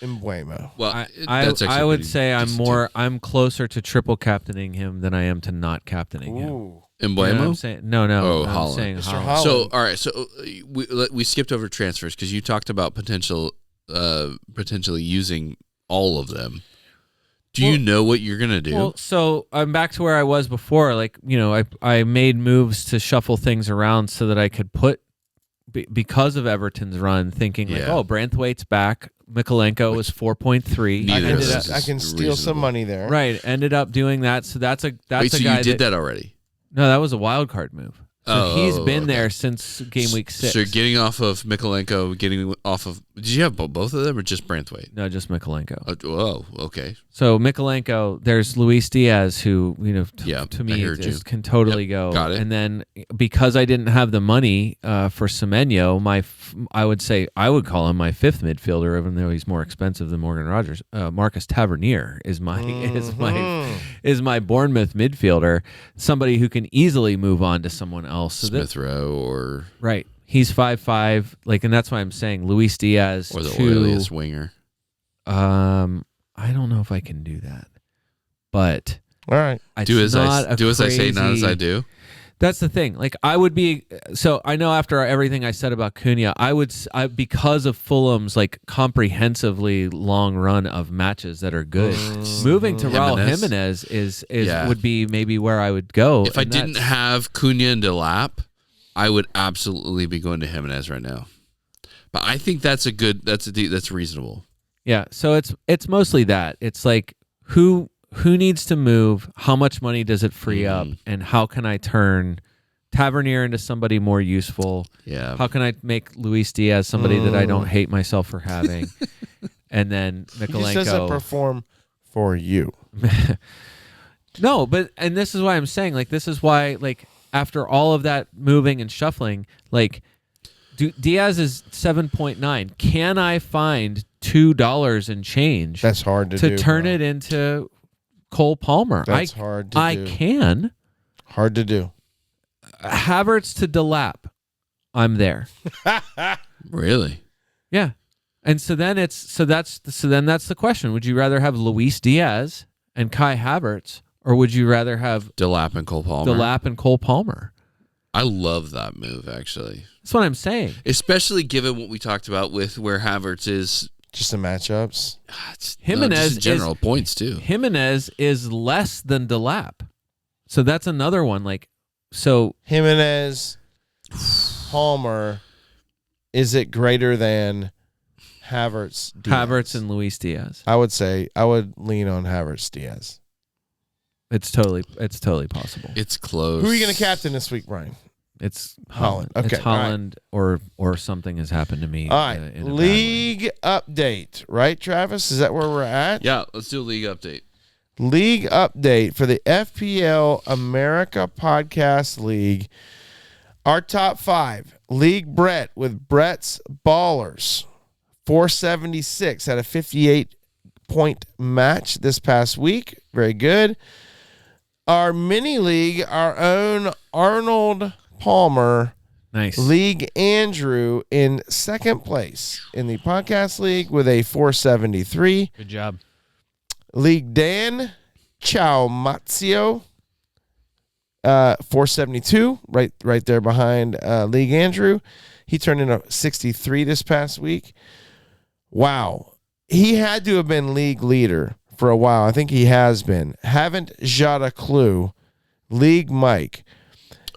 Mbuemo. Well, I would say I'm closer to triple captaining him than I am to not captaining him. Mbuemo? No. Oh, I'm Holland. saying Holland. So, all right. So we skipped over transfers because you talked about potentially using all of them. Do you know what you're going to do? Well, so I'm back to where I was before. I made moves to shuffle things around so that I could put because of Everton's run, thinking like, Yeah. oh, Branthwaite's back. Mikolenko was 4.3. Neither of those I can steal some reasonable. money there. Right, ended up doing that. So that's a Wait, so guy you did that already? No, that was a wild card move. So he's been okay. there since game week 6. So you're getting off of Mikolenko, getting off of. Did you have both of them or just Branthwaite? No, just Mikolenko. Whoa, okay. So Mikolenko, there's Luis Diaz, who Yeah, to I me heard you. just can totally Yep, go. got it. And then because I didn't have the money for Semenyo, I would say I would call him my 5th midfielder, even though he's more expensive than Morgan Rogers. Marcus Tavernier is my Bournemouth midfielder, somebody who can easily move on to someone else. So Smith Rowe or right, he's 5'5", and that's why I'm saying Luis Diaz the to, oiliest winger. I don't know if I can do that, but All right. Do as I say, not as I do. That's the thing. Like I would be. So I know after everything I said about Cunha, because of Fulham's like comprehensively long run of matches that are good. Moving to Raul Jimenez is would be maybe where I would go. If I didn't have Cunha and Delap, I would absolutely be going to Jimenez right now. But I think that's reasonable. Yeah. So it's mostly that. It's like who needs to move, how much money does it free up, and how can I turn Tavernier into somebody more useful? Yeah. How can I make Luis Diaz somebody that I don't hate myself for having? And then He Mikolenko. just doesn't perform for you. No, and this is why I'm saying, like, this is why, like, after all of that moving and shuffling, like, Diaz is 7.9. Can I find $2 and change? That's hard to do. turn bro. it into Cole Palmer. That's hard to do. I can. Hard to do. Havertz to Delap. I'm there. Really? Yeah. And so then that's the question. Would you rather have Luis Diaz and Kai Havertz, or would you rather have Delap and Cole Palmer. Delap and Cole Palmer? I love that move, actually. That's what I'm saying. Especially given what we talked about with where Havertz is. Just the matchups. Jimenez just general points, too. Jimenez is less than Delap. So that's another one. Like, so Jimenez, Palmer, is it greater than Havertz? Diaz? Havertz and Luis Diaz. I would say I would lean on Havertz Diaz. It's totally possible. It's close. Who are you going to captain this week, Brian? It's Holland. It's Okay, Holland, or something has happened to me. All right. in a bad way. League update, right, Travis? Is that where we're at? Yeah, let's do a league update. League update for the FPL America Podcast League. Our top 5. League Brett with Brett's Ballers. 476 had a 58-point match this past week. Very good. Our mini league, our own Arnold Palmer. Nice. League Andrew in second place in the podcast league with a 473. Good job. League Dan Ciao 472, right there behind League Andrew. He turned in a 63 this past week. Wow. He had to have been league leader for a while. I think he has been. Haven't got a clue. League Mike.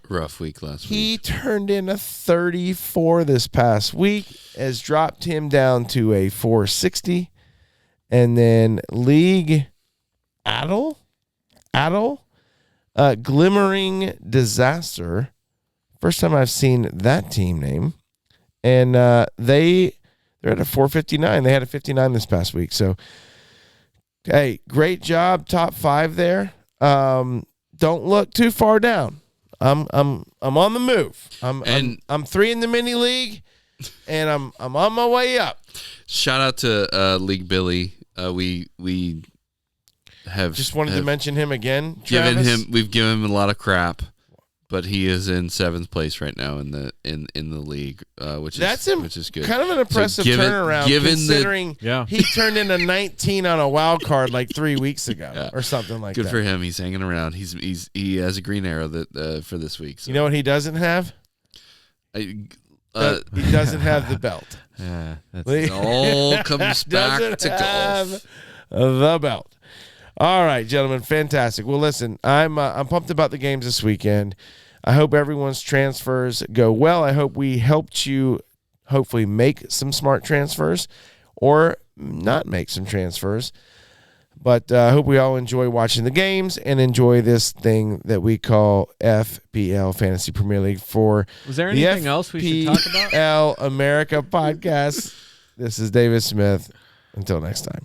Rough week last He week. turned in a 34 this past week, has dropped him down to a 460. And then League Addle, Glimmering Disaster. First time I've seen that team name. And they're at a 459. They had a 59 this past week. So, hey, great job, top 5 there. Don't look too far down. I'm on the move. I'm 3 in the mini league, and I'm on my way up. Shout out to League Billy. We have Just wanted to mention him again. We've given him a lot of crap, but he is in 7th place right now in the league, which is good. Kind of an impressive turnaround considering he turned in a 19 on a wild card like 3 weeks ago or something like that. Good for him. He's hanging around. He has a green arrow that for this week. So. You know what he doesn't have? He doesn't have the belt. Yeah, it all comes back to golf. The belt. All right, gentlemen, fantastic. Well, listen, I'm pumped about the games this weekend. I hope everyone's transfers go well. I hope we helped you hopefully make some smart transfers or not make some transfers. But I hope we all enjoy watching the games and enjoy this thing that we call FPL Fantasy Premier League for Was there anything else we should talk about? FPL America podcast. This is David Smith. Until next time.